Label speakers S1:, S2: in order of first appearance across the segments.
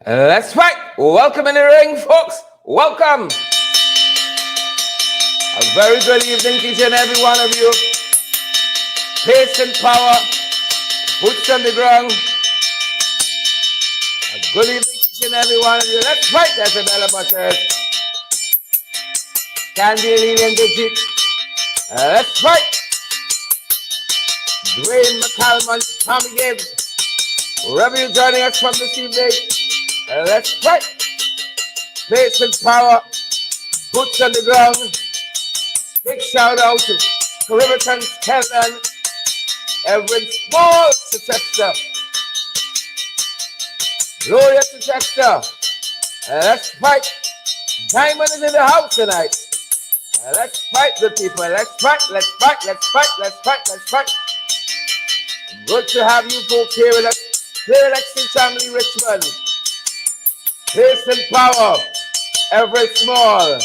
S1: Let's fight. Welcome in the ring, folks. Welcome. A very good evening to each and every one of you. Pace and power. Boots on the ground. A good evening to each and every one of you. Let's fight. That's a Bella Butters. Candy Lillian Digit. Let's fight. Dwayne McCallum, Tommy Gibbs. Wherever you're joining us from this evening. Let's fight. Pace and power. Boots on the ground. Big shout out to Riverton, Kellan, Everett Small, Chichester. Gloria Chichester. Let's fight. Diamond is in the house tonight. Let's fight, good people. Let's fight, let's fight, let's fight, let's fight, let's fight. Good to have you folks here with us. Clear Lexington Family Richmond. Pace and power. Everett Small.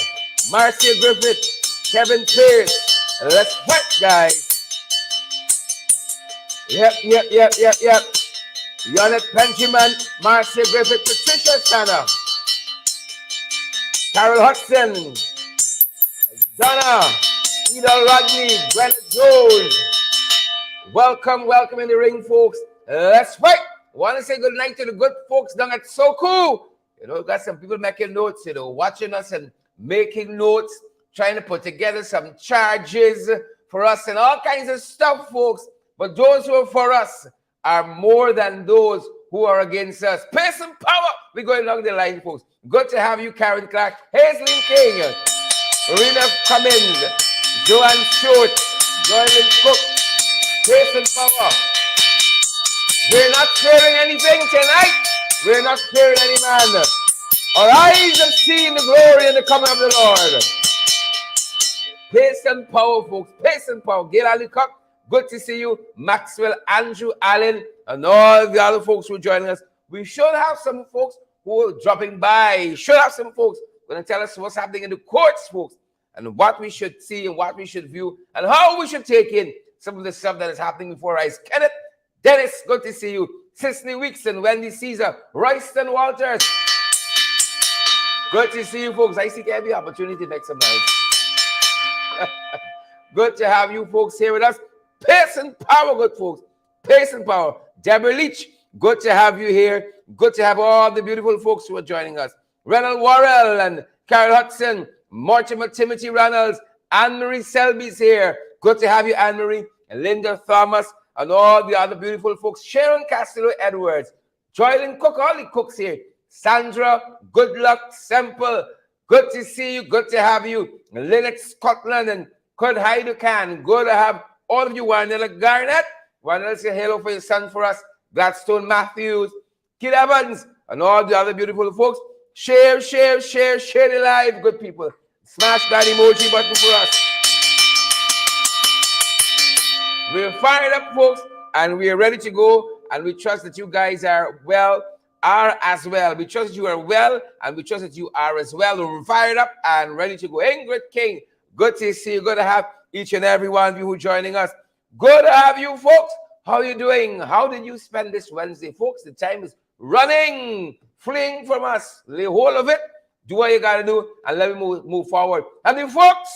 S1: Marcia Griffith. Kevin Pierce. Let's fight, guys. Yep. Yonette Benjamin. Marcia Griffith. Patricia Tanner. Carol Hudson. Donna. Ida Rodney. Glenn Jones. Welcome in the ring, folks. Let's fight. Want to say good night to the good folks down at Soku. You know, got some people making notes, you know, watching us and making notes, trying to put together some charges for us and all kinds of stuff, folks. But those who are for us are more than those who are against us. Pace and power. We're going along the line, folks. Good to have you, Karen Clark, Hazelyn King, Marina Cummins, Joanne Short, Joylyn Cook. Pace and power. We're not fearing anything tonight. We're not fearing any man. Our eyes have seen the glory and the coming of the Lord. Pace and power, folks. Pace and power. Gail Ali Cook, good to see you. Maxwell, Andrew, Allen, and all the other folks who are joining us. We should have some folks who are dropping by. Should have some folks who are going to tell us what's happening in the courts, folks, and what we should see and what we should view and how we should take in some of the stuff that is happening before our eyes. Kenneth, Dennis, good to see you. Cicely Weekson, Wendy Caesar, Royston Walters. Good to see you, folks. I seek every opportunity to make some noise. Good to have you folks here with us. Pace and power, good folks. Pace and power. Deborah Leach, good to have you here. Good to have all the beautiful folks who are joining us. Ronald Worrell and Carol Hudson, Mortimer Timothy Reynolds, Anne-Marie Selby's here. Good to have you, Anne-Marie. And Linda Thomas, and all the other beautiful folks. Sharon Castillo Edwards, Joylyn Cook, all the cooks here. Sandra, good luck, Semple. Good to see you, good to have you. Lynette Scotland and Cud Haidukan. Good to have all of you. Warnella Garnett. Warnella say hello for your son for us. Gladstone Matthews, Kid Evans, and all the other beautiful folks. Share the live, good people. Smash that emoji button for us. We're fired up, folks, and we're ready to go, and we trust that you guys are as well. We trust you are well, and we trust that you are as well. We're fired up and ready to go. Ingrid King, good to see you. Good to have each and every one of you who are joining us. Good to have you, folks. How are you doing? How did you spend this Wednesday, folks? The time is running, fleeing from us. Lay hold of it. Do what you got to do, and let me move forward. And the folks,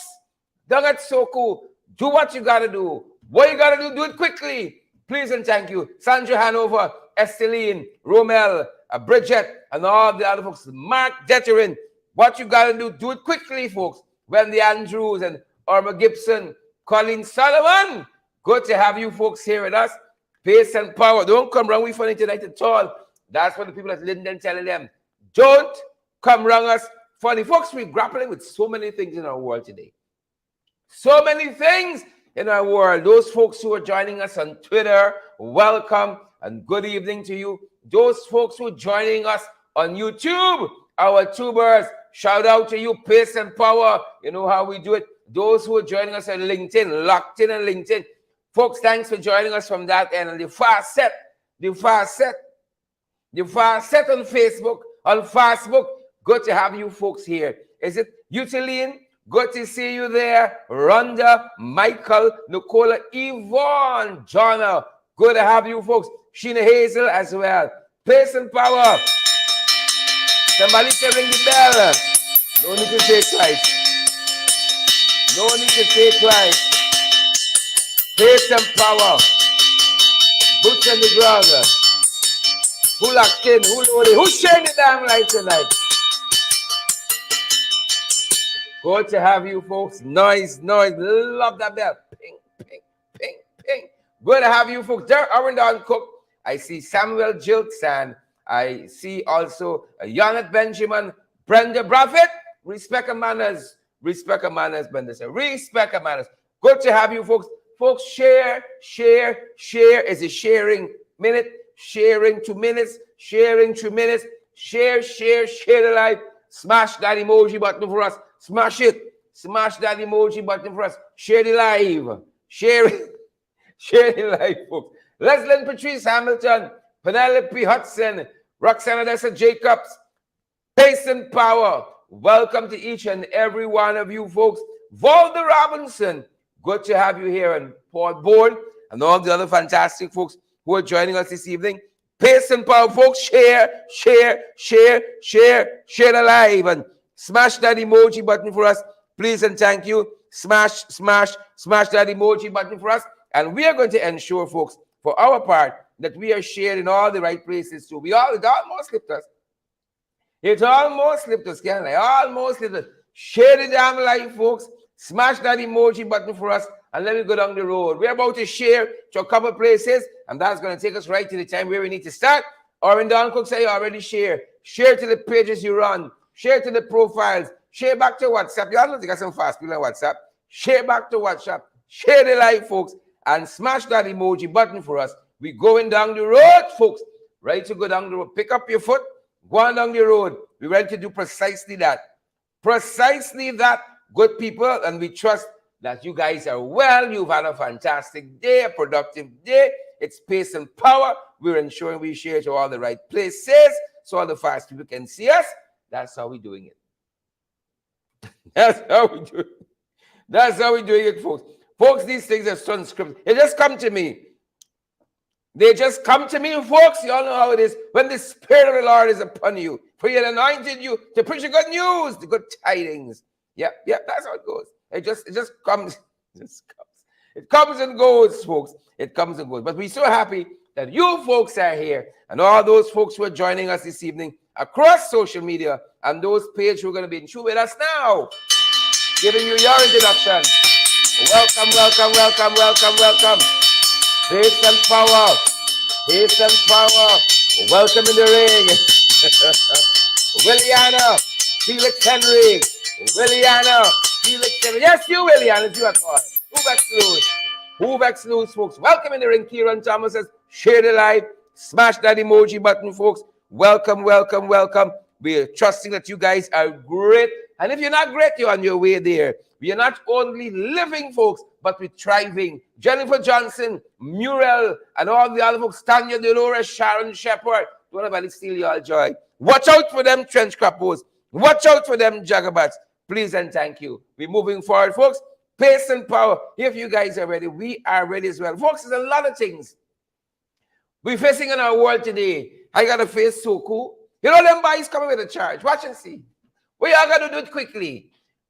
S1: don't get so cool. Do what you got to do. What you got to do it quickly. Please and thank you. Sandra Hanover, Esteline, Romel, Bridget, and all the other folks. Mark Deterin. What you got to do it quickly, folks. Wendy Andrews and Irma Gibson, Colin Solomon. Good to have you folks here with us. Pace and power. Don't come wrong with funny tonight at all. That's what the people at Linden telling them. Don't come wrong us funny. Folks, we're grappling with so many things in our world today. So many things in our world. Those folks who are joining us on Twitter, welcome and good evening to you. Those folks who are joining us on YouTube, our tubers, shout out to you, pace and power. You know how we do it. Those who are joining us on LinkedIn, locked in on LinkedIn. Folks, thanks for joining us from that end. And the far set on Facebook. Good to have you folks here. Is it Utiline? Good to see you there. Rhonda, Michael, Nicola, Yvonne, Jonna. Good to have you folks. Sheena Hazel as well. Pace and power. Somebody say ring the bell. No need to say twice. No need to say twice. Pace and power. Boots on the ground. Who locked in? Who loaded? Who's sharing the damn light tonight? Good to have you folks. Noise. Love that bell. Ping, ping, ping, ping. Good to have you folks. There, Arundel Cook. I see Samuel Jilts, and I see also Janet Benjamin, Brenda Braffett. Respect and manners. Respect and manners, Brenda said. Respect and manners. Good to have you folks. Folks, share is a sharing minute. Sharing 2 minutes. Sharing 3 minutes. Share the live. Smash that emoji button for us. Smash it. Smash that emoji button for us. Share the live. Share it. Share the live, folks. Leslyn Patrice Hamilton, Penelope Hudson, Roxanne Odessa Jacobs, Pace and Power. Welcome to each and every one of you, folks. Valda Robinson, good to have you here, and Paul Bourne, and all the other fantastic folks who are joining us this evening. Pace and Power, folks. Share the live, and smash that emoji button for us, please and thank you. Smash that emoji button for us, and we are going to ensure, folks, for our part, that we are shared in all the right places too. It almost slipped us. It almost slipped us, can't I? Almost slipped us. Share the damn live, folks. Smash that emoji button for us, and let me go down the road. We're about to share to a couple places, and that's going to take us right to the time where we need to start. Arundel Cook say you already share. Share to the pages you run. Share to the profiles. Share back to WhatsApp. You all know they got some fast people on WhatsApp. Share back to WhatsApp. Share the live, folks, and smash that emoji button for us. We're going down the road, folks. Ready to go down the road. Pick up your foot. Go on down the road. We're ready to do precisely that. Precisely that, good people. And we trust that you guys are well. You've had a fantastic day, a productive day. It's Pace and Power. We're ensuring we share to all the right places so all the fast people can see us. That's how we're doing it. That's how we do it. That's how we're doing it, folks. Folks, these things are unscripted. They just come to me. They just come to me, folks. You all know how it is. When the Spirit of the Lord is upon you, for He had anointed you to preach the good news, the good tidings. Yep, that's how it goes. It just comes. It comes and goes, folks. It comes and goes. But we're so happy that you folks are here, and all those folks who are joining us this evening across social media, and those pages who are going to be in tune with us now, giving you your introduction. Welcome. Pace and Power. Pace and Power. Welcome in the ring. Williana. Felix Henry. Williana. Felix Henry. Yes, you, Williana. It's you at all. Hoovex News, folks. Welcome in the ring. Kieran Thomas says, share the live. Smash that emoji button, folks. Welcome. We are trusting that you guys are great. And if you're not great, you're on your way there. We are not only living, folks, but we're thriving. Jennifer Johnson, Muriel, and all the other folks, Tanya Dolores, Sharon Shepard, don't nobody steal your joy. Watch out for them trench crappos. Watch out for them jagabats. Please and thank you. We're moving forward, folks. Pace and Power. If you guys are ready, we are ready as well. Folks, there's a lot of things we're facing in our world today. I got to face so cool. You know, them boys coming with a charge. Watch and see. We are going to do it quickly.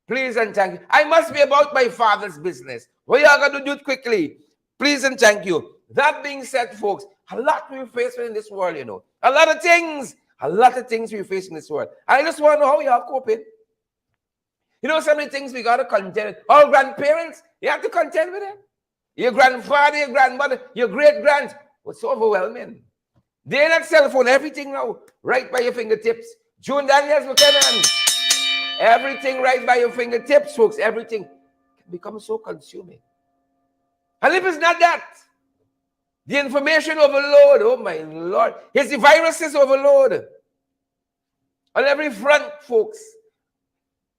S1: Please and thank you. I must be about my Father's business. We are going to do it quickly. Please and thank you. That being said, folks, a lot we're facing in this world, you know. A lot of things we're facing in this world. I just want to know how you are coping. You know, so many things we got to contend with. Our grandparents, you have to contend with them. Your grandfather, your grandmother, your great-grand. It's so overwhelming. They're not cell phone, everything now, right by your fingertips. June Daniels, Lieutenant. Everything right by your fingertips, folks. Everything can become so consuming. And if it's not that, the information overload, oh my Lord. It's the viruses overload. On every front, folks.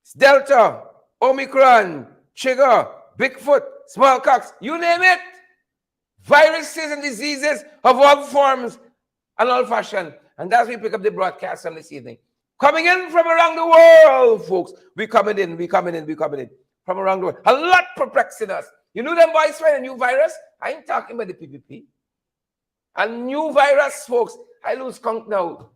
S1: It's Delta, Omicron, Trigger, Bigfoot, smallpox, you name it. Viruses and diseases of all forms and all fashion. And that's why we pick up the broadcast on this evening. Coming in from around the world, folks. We coming in from around the world. A lot perplexing us. You know them boys find a new virus? I ain't talking about the PPP. A new virus, folks. I lose count now.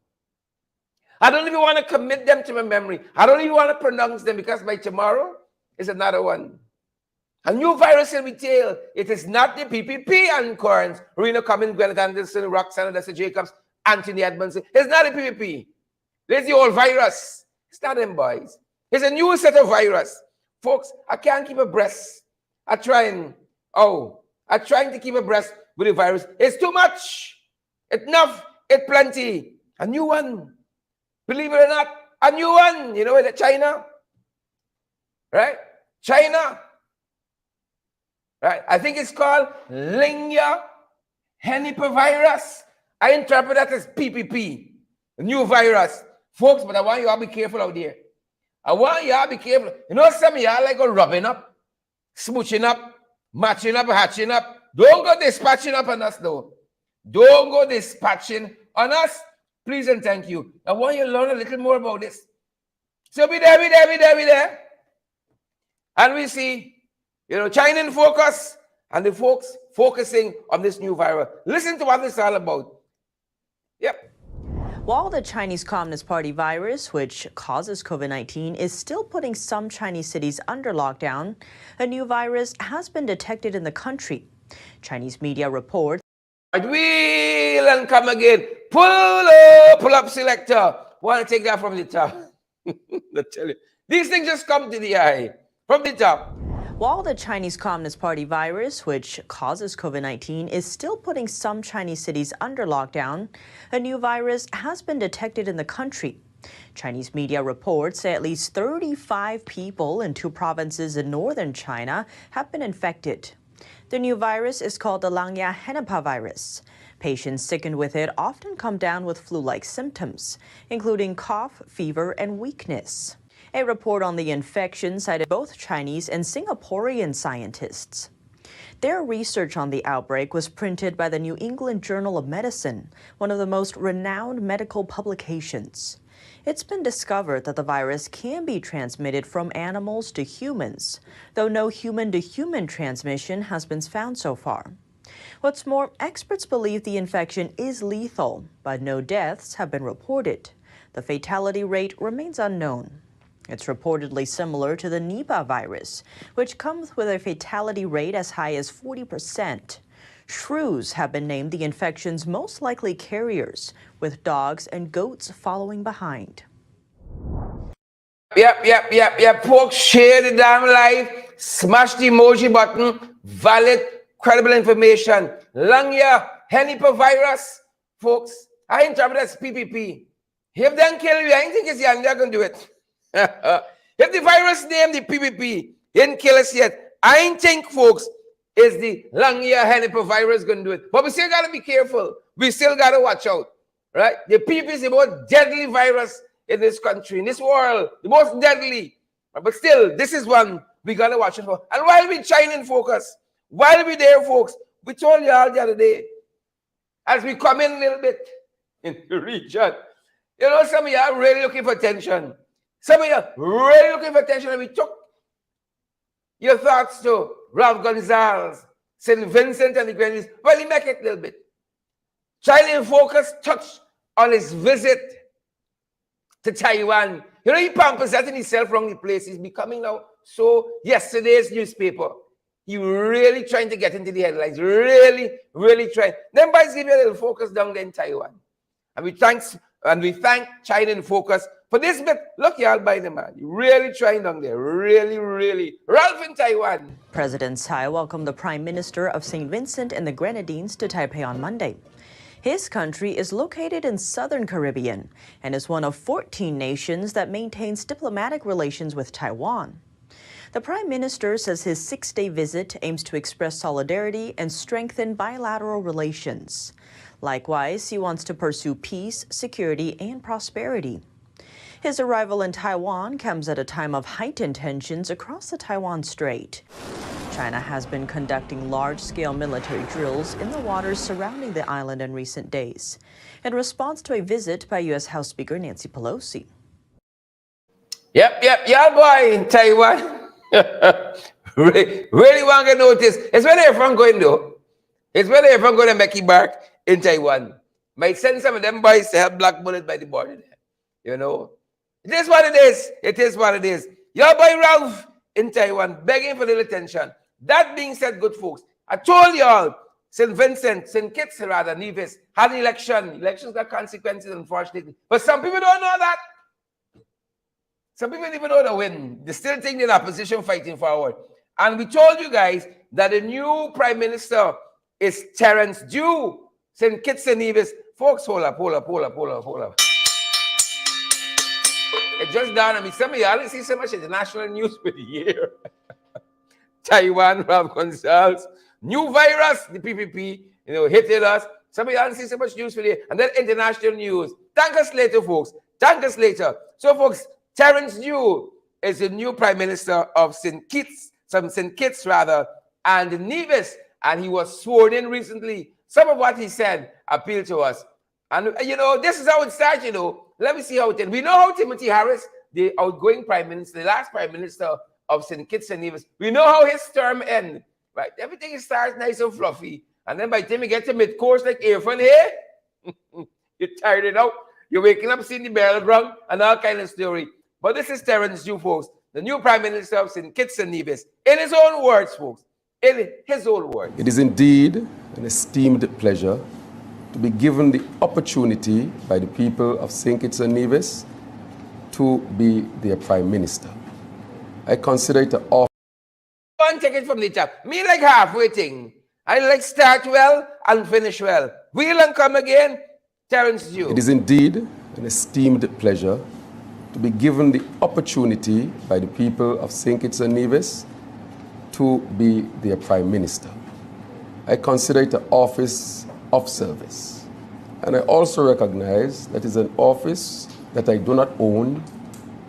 S1: I don't even want to commit them to my memory. I don't even want to pronounce them because by tomorrow is another one. A new virus in retail. It is not the PPP and Corns. Reno Cummins, Gwyneth Anderson, Roxanne, Dessa Jacobs, Anthony Edmondson. It's not the PPP. It's the old virus. It's not them boys. It's a new set of virus. Folks, I can't keep abreast. I'm trying to keep abreast with the virus. It's too much. It's enough. It's plenty. A new one. Believe it or not, a new one. You know what? China. Right? China. Right? I think it's called Lingya henipavirus. I interpret that as PPP, a new virus. Folks, but I want you all to be careful out there. I want you all to be careful. You know, some of y'all like go rubbing up, smooching up, matching up, hatching up. Don't go dispatching up on us, though. Don't go dispatching on us. Please and thank you. I want you to learn a little more about this. So be there, be there, be there, be there. And we see, you know, China in focus and the folks focusing on this new virus. Listen to what this is all about. Yep.
S2: While the Chinese Communist Party virus, which causes COVID-19, is still putting some Chinese cities under lockdown, a new virus has been detected in the country. Chinese media reports.
S1: Wheel and come again. Pull up selector. Want to take that from the top. I tell you. These things just come to the eye. From the top.
S2: While the Chinese Communist Party virus, which causes COVID-19, is still putting some Chinese cities under lockdown, a new virus has been detected in the country. Chinese media reports say at least 35 people in 2 provinces in northern China have been infected. The new virus is called the Lingya henipavirus. Patients sickened with it often come down with flu-like symptoms, including cough, fever, and weakness. A report on the infection cited both Chinese and Singaporean scientists. Their research on the outbreak was printed by the New England Journal of Medicine, one of the most renowned medical publications. It's been discovered that the virus can be transmitted from animals to humans, though no human-to-human transmission has been found so far. What's more, experts believe the infection is lethal, but no deaths have been reported. The fatality rate remains unknown. It's reportedly similar to the Nipah virus, which comes with a fatality rate as high as 40%. Shrews have been named the infection's most likely carriers, with dogs and goats following behind.
S1: Yep. Folks, share the damn live. Smash the emoji button. Valid, credible information. Lingya henipavirus. Folks, I interpret as PPP. If they kill you, I don't think it's young, they're going to do it. If the virus named the PPP didn't kill us yet, I ain't think, folks, is the Lingya henipavirus going to do it. But we still got to be careful. We still got to watch out, right? The PPP is the most deadly virus in this country, in this world, the most deadly. But still, this is one we got to watch it for. And while we China in focus, while we there, folks, we told you all the other day, as we come in a little bit in the region, you know, some of you are really looking for attention. Some of you are really looking for attention, and we took your thoughts to Ralph Gonzalez, St. Vincent and the Grenadines. Well, he make it a little bit. China in focus touched on his visit to Taiwan. You know, he presenting himself wrong the place. He's becoming now so yesterday's newspaper. He really trying to get into the headlines. Really trying. Them boys give you a little focus down there in Taiwan. And we thank China in focus for this bit. Look, y'all by the man. You really trying down there. Really. Ralph in Taiwan.
S2: President Tsai welcomed the Prime Minister of St. Vincent and the Grenadines to Taipei on Monday. His country is located in southern Caribbean and is one of 14 nations that maintains diplomatic relations with Taiwan. The Prime Minister says his 6-day visit aims to express solidarity and strengthen bilateral relations. Likewise, he wants to pursue peace, security, and prosperity. His arrival in Taiwan comes at a time of heightened tensions across the Taiwan Strait. China has been conducting large-scale military drills in the waters surrounding the island in recent days, in response to a visit by U.S. House Speaker Nancy Pelosi.
S1: Yep, y'all boy in Taiwan. really want to notice. It's where they're from going, though. It's where they're from going to make it back in Taiwan. Might send some of them boys to help Black Bullet by the border there. You know, it is what it is. It is what it is. Your boy Ralph in Taiwan begging for little attention. That being said, good folks, I told y'all, St. Kitts, rather, Nevis, had an election. Elections got consequences, unfortunately. But some people don't know that. Some people don't even know the win. They still think they're in opposition fighting forward. And we told you guys that the new Prime Minister is Terence Dew, St. Kitts and Nevis. Folks, hold up. It just dawned on me. Some of y'all didn't see so much international news for the year. Taiwan, Ralph Gonzalez, new virus, the PPP, hitting us. Some of y'all didn't see so much news for the year. And then international news. Thank us later, folks. Thank us later. So, folks, Terence Dew is the new Prime Minister of St. Kitts, and Nevis. And he was sworn in recently. Some of what he said appealed to us. And, this is how it starts, Let me see how it ends. We know how Timothy Harris, the outgoing Prime Minister, the last Prime Minister of St. Kitts and Nevis, we know how his term ends, right? Everything starts nice and fluffy. And then by the time you get to mid-course like Irfan here, you're tired it out. You're waking up seeing the barrel drum and all kind of story. But this is Terence Dew, folks, the new Prime Minister of St. Kitts and Nevis. In his own words, folks. In his own words.
S3: It is indeed an esteemed pleasure to be given the opportunity by the people of St. Kitts and Nevis to be their Prime Minister. I consider it an offer.
S1: One take it from the top. Me like halfway thing. I like start well and finish well. Wheel and come again, Terence Dew.
S3: It is indeed an esteemed pleasure to be given the opportunity by the people of St. Kitts and Nevis to be their Prime Minister. I consider it an office of service. And I also recognize that it's an office that I do not own,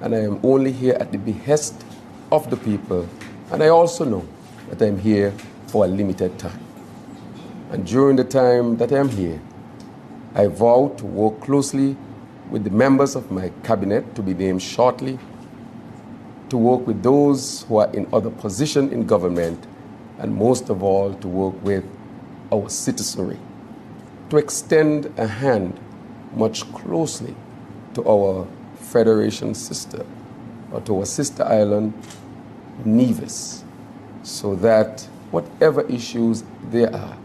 S3: and I am only here at the behest of the people. And I also know that I'm here for a limited time. And during the time that I am here, I vow to work closely with the members of my cabinet to be named shortly, to work with those who are in other positions in government, and most of all, to work with our citizenry, to extend a hand much closely to our federation sister, or to our sister island, Nevis, so that whatever issues there are,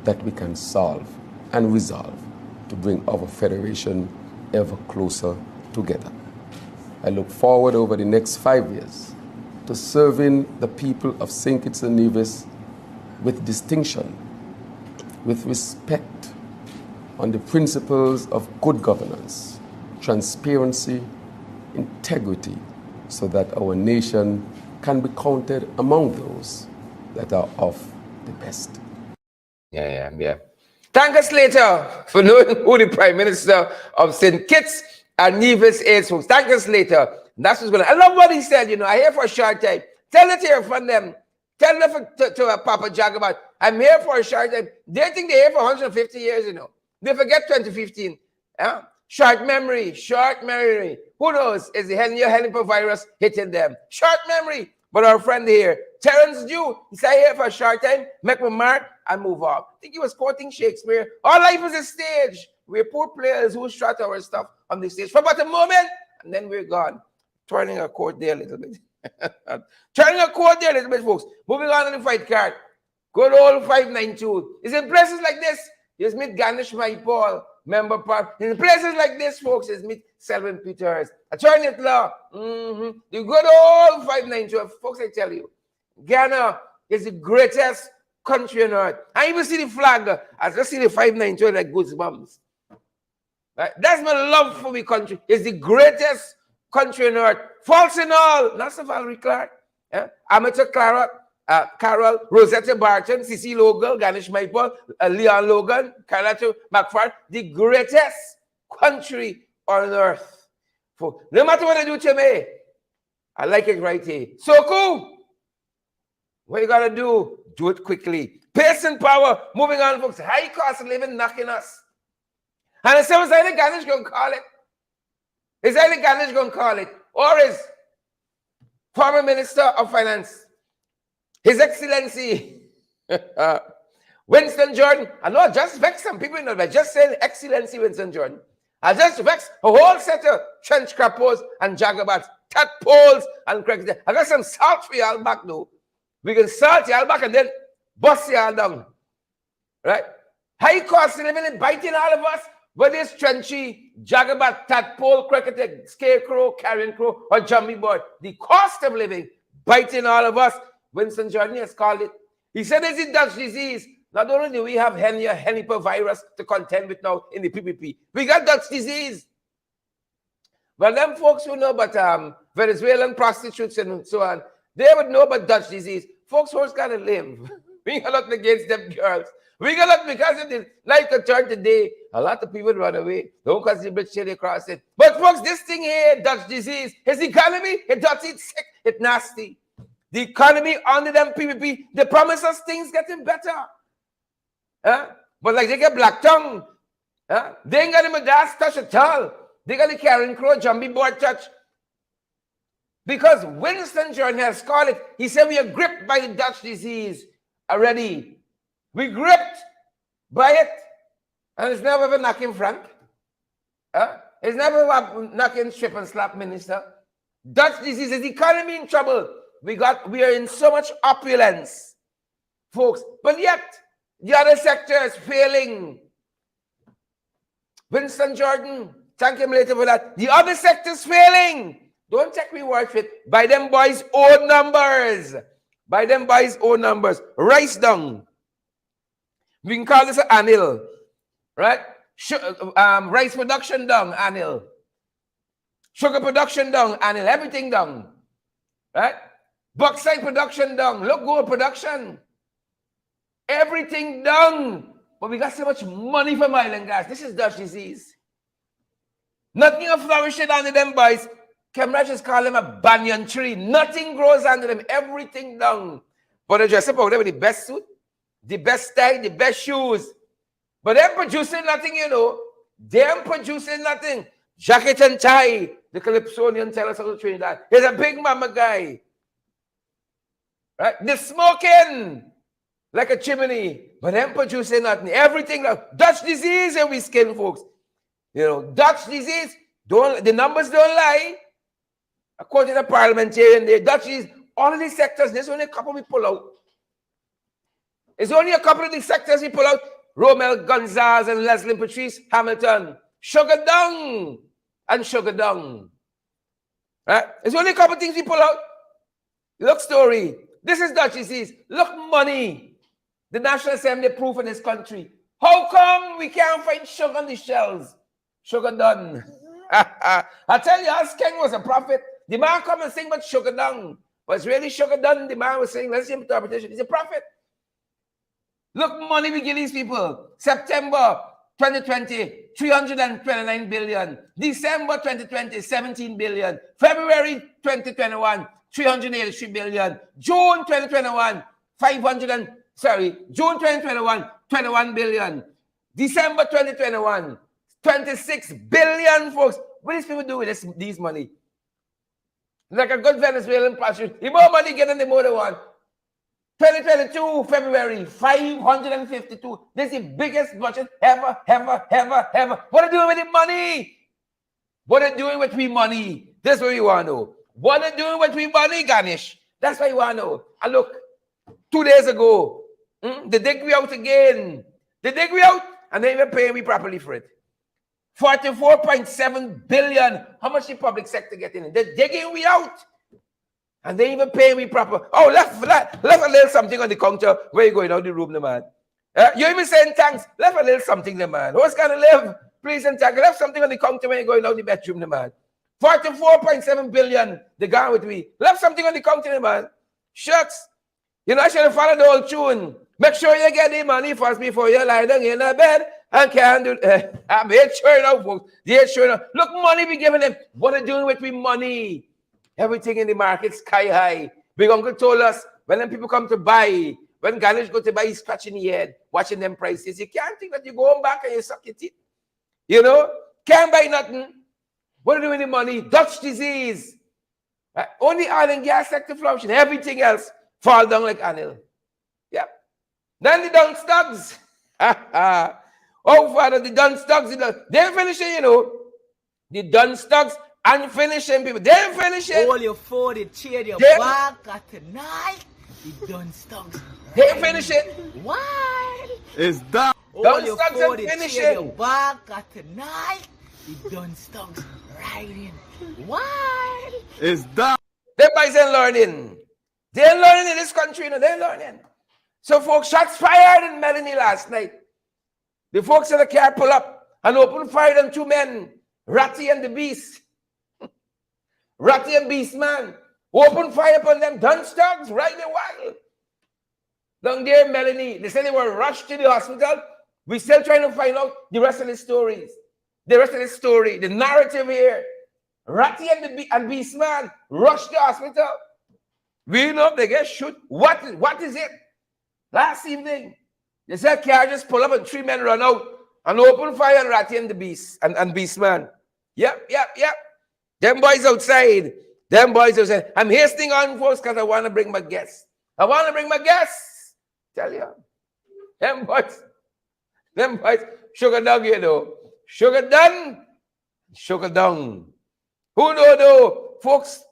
S3: that we can solve and resolve to bring our federation ever closer together. I look forward over the next 5 years to serving the people of St. Kitts and Nevis with distinction, with respect, on the principles of good governance, transparency, integrity, so that our nation can be counted among those that are of the best.
S1: Yeah. Thank us later for knowing who the Prime Minister of St. Kitts and Nevis is, folks. Thank us later. That's what's going on. I love what he said, I here for a short time. Tell it here from them. Tell them to Papa Jagabat, I'm here for a short time. They think they're here for 150 years, They forget 2015. Yeah? Short memory. Who knows? Is the helipavirus hitting them? Short memory. But our friend here, Terence Dew, he said here for a short time, make my mark and move on. I think he was quoting Shakespeare. Our life is a stage. We're poor players who strut our stuff on the stage for about a moment, and then we're gone. Turning a chord there a little bit. Folks. Moving on to the fight card. Good old 592. It's in places like this. You meet Ganesh Mahipaul, member part. In places like this, folks, you meet Selwyn Pieters, attorney at law. The good old 592. Folks, I tell you, Ghana is the greatest country on earth. I even see the flag. I just see the 592 like goosebumps. Right? That's my love for my country. It's the greatest country on earth. False and all. Not so Valerie Clark. Amateur Carol, Rosetta Barton, Cece Logan, Ganesh Mahipaul, Leon Logan, Carlito McFarland, the greatest country on earth. For no matter what I do to me, I like it right here. So cool. What you gotta do? Do it quickly. Pace and power. Moving on, folks. High cost of living knocking us. And it's either Ganesh gonna call it. Is either Ganesh gonna call it, or is former Minister of Finance, His Excellency Winston Jordan. I know, just vex some people, but just saying Excellency Winston Jordan. I just vexed a whole set of trench crappos and jagabats, tadpoles and crickets. I got some salt for y'all back though. We can salt y'all back and then bust y'all down. Right? High cost of living is biting all of us. Whether it's trenchy, jagabat, tadpole, cricket, scarecrow, carrion crow, or jumbie bird. The cost of living biting all of us. Winston Jordan has called it. He said it's a Dutch disease. Not only do we have henipavirus to contend with now in the PPP, we got Dutch disease. Well, them folks who know about Venezuelan prostitutes and so on, they would know about Dutch disease. Folks who's got to live. We got nothing against them girls. We got nothing because of the light of church today. A lot of people run away. Don't because the bridge they cross it. But folks, this thing here, Dutch disease, his economy, it dirty, it's sick, it's nasty. The economy under them PPP, they promise us things getting better. But like they get black tongue. They ain't got the Midas touch at all. They got the carrion crow, jumbie board touch. Because Winston Jordan has called it, he said we are gripped by the Dutch disease already. We gripped by it. And it's never ever knocking Frank. It's never knocking strip and slap minister. Dutch disease is the economy in trouble. We are in so much opulence, folks. But yet, the other sector is failing. Winston Jordan, thank him later for that. The other sector is failing. Don't take me word for it. By them boys' own numbers. By them boys' own numbers. Rice down. We can call this an anil. Right? Rice production down, anil. Sugar production down, anil. Everything down. Right? Bauxite production down. Look, gold production. Everything down. But we got so much money from oil and gas. This is Dutch disease. Nothing of flourishing under them boys. Cambridge just call them a banyan tree. Nothing grows under them. Everything down. But they dress up over there with the best suit, the best tie, the best shoes. But they're producing nothing, you know. They're producing nothing. Jacket and tie. The Calypsonian tell us how to train that. He's a big mama guy. Right? They're smoking like a chimney. But they're producing nothing. Everything. Dutch disease and we skin, folks. You know, Dutch disease. The numbers don't lie. According to the parliamentarian, the Dutch disease, all of these sectors, there's only a couple we pull out. There's only a couple of these sectors we pull out. Romel Gonzalez and Leslie Patrice Hamilton. Sugar down and sugar down. Right? There's only a couple of things we pull out. Look, story. This is Dutch disease. Look, money. The National Assembly proof in this country. How come we can't find sugar on the shelves? Sugar done. I tell you, as King was a prophet. The man come and sing about sugar down. But it's really sugar done. The man was saying, let's see interpretation. He's a prophet. Look, money we give these people. September 2020, 329 billion. December 2020, 17 billion. February 2021, 383 billion. June 2021, June 2021, 21 billion. December 2021, 26 billion, folks. What do these people do with these money? Like a good Venezuelan prostitute. The more money get than the more they want. 2022, February, 552. This is the biggest budget ever. What are they doing with the money? What are they doing with we money? That's what we want to know. What are they doing with we money, Ganesh? That's what you want to know. And look, 2 days ago, they dig me out again. They dig me out and they even pay me properly for it. 44.7 billion. How much the public sector getting in? They're digging me out. And they even pay me proper. Oh, left a little something on the counter. Where you going out the room, the man? You even saying thanks. Left a little something, the man. Who's gonna live? Please and thank. Left something on the counter when you're going out the bedroom, the man. 44.7 billion. The guy with me. Left something on the counter, the man. Shucks. You know, I should have followed the old tune. Make sure you get the money first before you lie down in the bed. And can't do I'm here sure enough, folks. They're sure enough. Look, money we giving them. What are they doing with me money? Everything in the market sky high. Big uncle told us when them people come to buy, when Ganesh go to buy, he's scratching the head, watching them prices. You can't think that you go home back and you suck your teeth. You know? Can't buy nothing. What are they doing with the money? Dutch disease. Only oil and gas sector flourishing. Everything else fall down like Anil. Yeah. Then the down stocks. Oh, Father, the Dunn Stocks, they're finishing, you know. The Dunn Stocks and finishing people. They're finishing.
S4: All your food, the chair, your back at tonight. The Dunn Stocks.
S1: They're finishing.
S4: Why?
S3: Is that
S4: All your food, the chair, your back at tonight. The Dunn Stocks riding. Why?
S3: is that
S1: Them boys ain't learning. They're learning in this country, you know, they're learning. So, folks, shots fired in Melanie last night. The folks in the car pull up and open fire on two men, Ratty and the Beast. Ratty and Beast, man. Open fire upon them, Dunn Stocks, right in wild. Down there, Melanie, they said they were rushed to the hospital. We're still trying to find out the rest of the stories. The rest of the story, the narrative here. Ratty and Beast, man, rushed to the hospital. We know if they get shot. What is it? Last evening, they said car just pull up and three men run out and open fire on Ratty and the Beast and Beast, man. Yep. Them boys outside. I'm hastening on, folks, because I want to bring my guests. Tell you. Them boys, sugar down, you know. Sugar down. Who know, though, folks?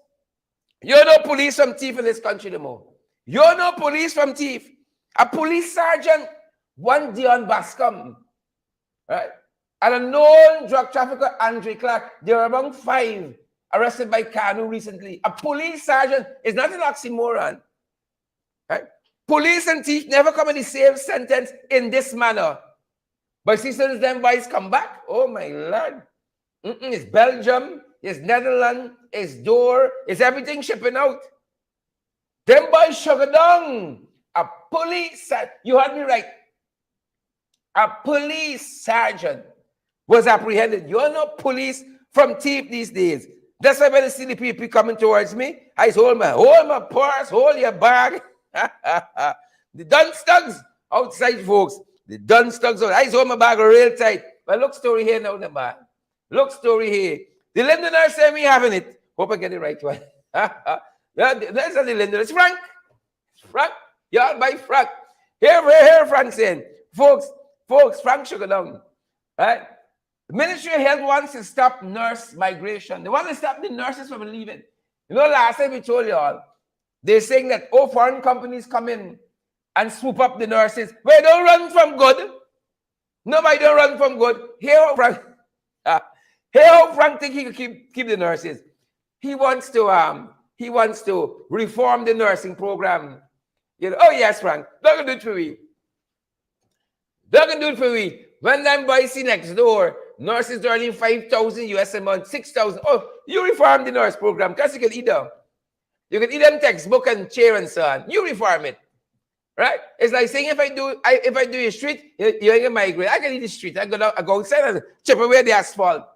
S1: You're no police from thief in this country no more. You're no police from thief. A police sergeant, one Dion Bascom, right? And a known drug trafficker, Andre Clark. There were among 5 arrested by Kanu recently. A police sergeant is not an oxymoron. Right? Police and thief never come in the same sentence in this manner. But see, since them boys come back, oh my Lord. It's Belgium, it's Netherlands, it's Door, it's everything shipping out. Them boys sugar down. A police, you heard me right. A police sergeant was apprehended. You're not police from thief these days. That's why when I see the people coming towards me, I hold my purse, hold your bag. The Dunn Stocks outside, folks. The Dunn Stocks out. I hold my bag real tight. But look story here now, man. Look story here. The Lindoner say me having it. Hope I get it right one. That's not the Lindoner. It's Frank. Frank. Y'all by Frank. Here Frank saying, folks, Frank sugar down. Right? The Ministry of Health wants to stop nurse migration. They want to stop the nurses from leaving. You know, last time we told y'all, they're saying that, foreign companies come in and swoop up the nurses. Well, don't run from good. Nobody don't run from good. Here how Frank think he could keep the nurses. He wants to reform the nursing program. You know, oh yes, Frank, they're gonna do it for we. They're gonna do it for we. When them boys see next door, nurses earning $5,000 a month, 6,000. Oh, you reform the nurse program because you can eat them. You can eat them textbook and chair and so on. You reform it, right? It's like saying if I do your street, you ain't gonna migrate. I can eat the street. I go outside and chip away the asphalt.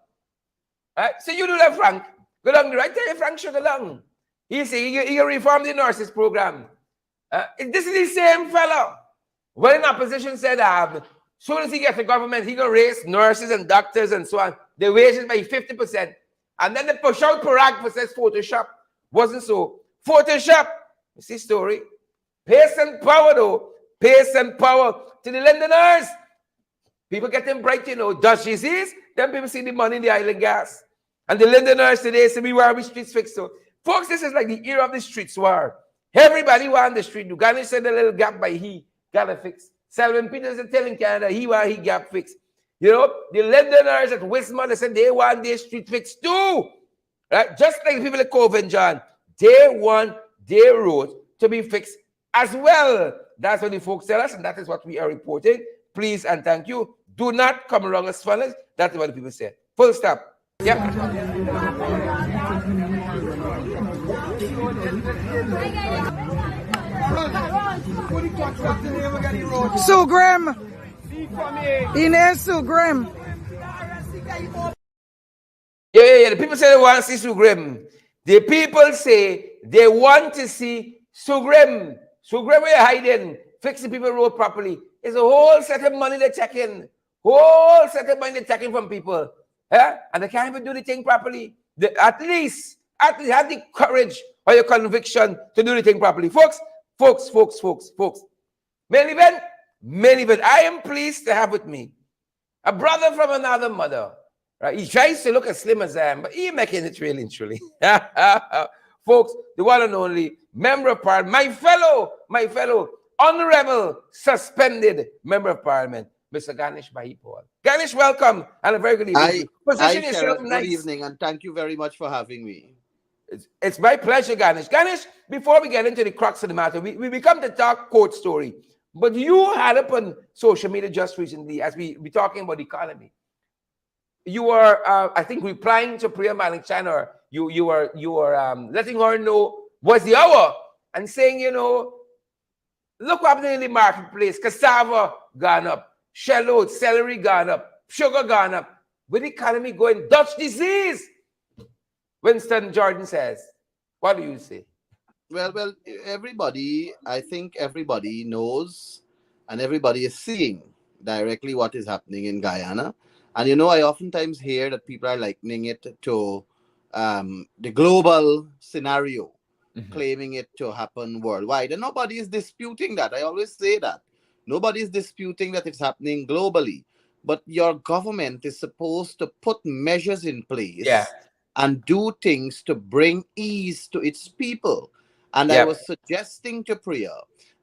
S1: Right? So you do that, Frank. Go down the right there, Frank should go along. He say he can reform the nurses program. This is the same fellow. When in opposition said, soon as he gets the government, he gonna raise nurses and doctors and so on, the wages by 50%. And then they push out Parag for says Photoshop. Wasn't so. Photoshop. You see story. Pace and power though. Pace and power to the Londoners. People getting bright, you know. Dutch disease. Then people see the money in the island gas. And the Londoners today say we want the streets fixed. So, folks, this is like the era of the streets war. Everybody want the street. Ganesh said a little gap by he got to fix. Selwyn Pieters is telling Canada he want he gap fixed. You know, the Londoners at Wismar, they said they want their street fixed too. Right? Just like the people at Cove and John, they want their road to be fixed as well. That's what the folks tell us, and that is what we are reporting. Please and thank you. Do not come around as funnels. That's what the people say. Full stop. Yep.
S5: Sugram. Ines Sugram.
S1: Yeah. The people say they want to see Sugram. The people say they want to see Sugram. Sugram, where you're hiding. Fix the people road properly. It's a whole set of money they're checking. Whole set of money they're checking from people. Yeah? And they can't even do the thing properly. At least have the courage or your conviction to do the thing properly. Folks. Main event. I am pleased to have with me A brother from another mother. Right? He tries to look as slim as I am, but he making it really and truly. Folks, the one and only member of parliament, my fellow honorable suspended member of parliament, Mr. Ganesh Mahipaul. Ganesh, welcome and a very good evening to you.
S6: I,
S1: Position yourself
S6: Sherrod, good
S1: nice.
S6: evening, and thank you very much for having me.
S1: It's my pleasure, Ganesh. Ganesh, before we get into the crux of the matter, we come to talk court story. But you had up on social media just recently, as we talking about the economy. You were, I think, replying to Priya Malik Chan, or you were letting her know what's the hour and saying, look what happened in the marketplace. Cassava gone up, shallot, celery gone up, sugar gone up. With the economy going Dutch disease, Winston Jordan says. What do you say?
S6: Well, everybody, I think everybody knows and everybody is seeing directly what is happening in Guyana. And I oftentimes hear that people are likening it to the global scenario, claiming it to happen worldwide. And nobody is disputing that. I always say that. Nobody is disputing that it's happening globally. But your government is supposed to put measures in
S1: Yeah.
S6: place and do things to bring ease to its people. And I
S1: Yep.
S6: was suggesting to Priya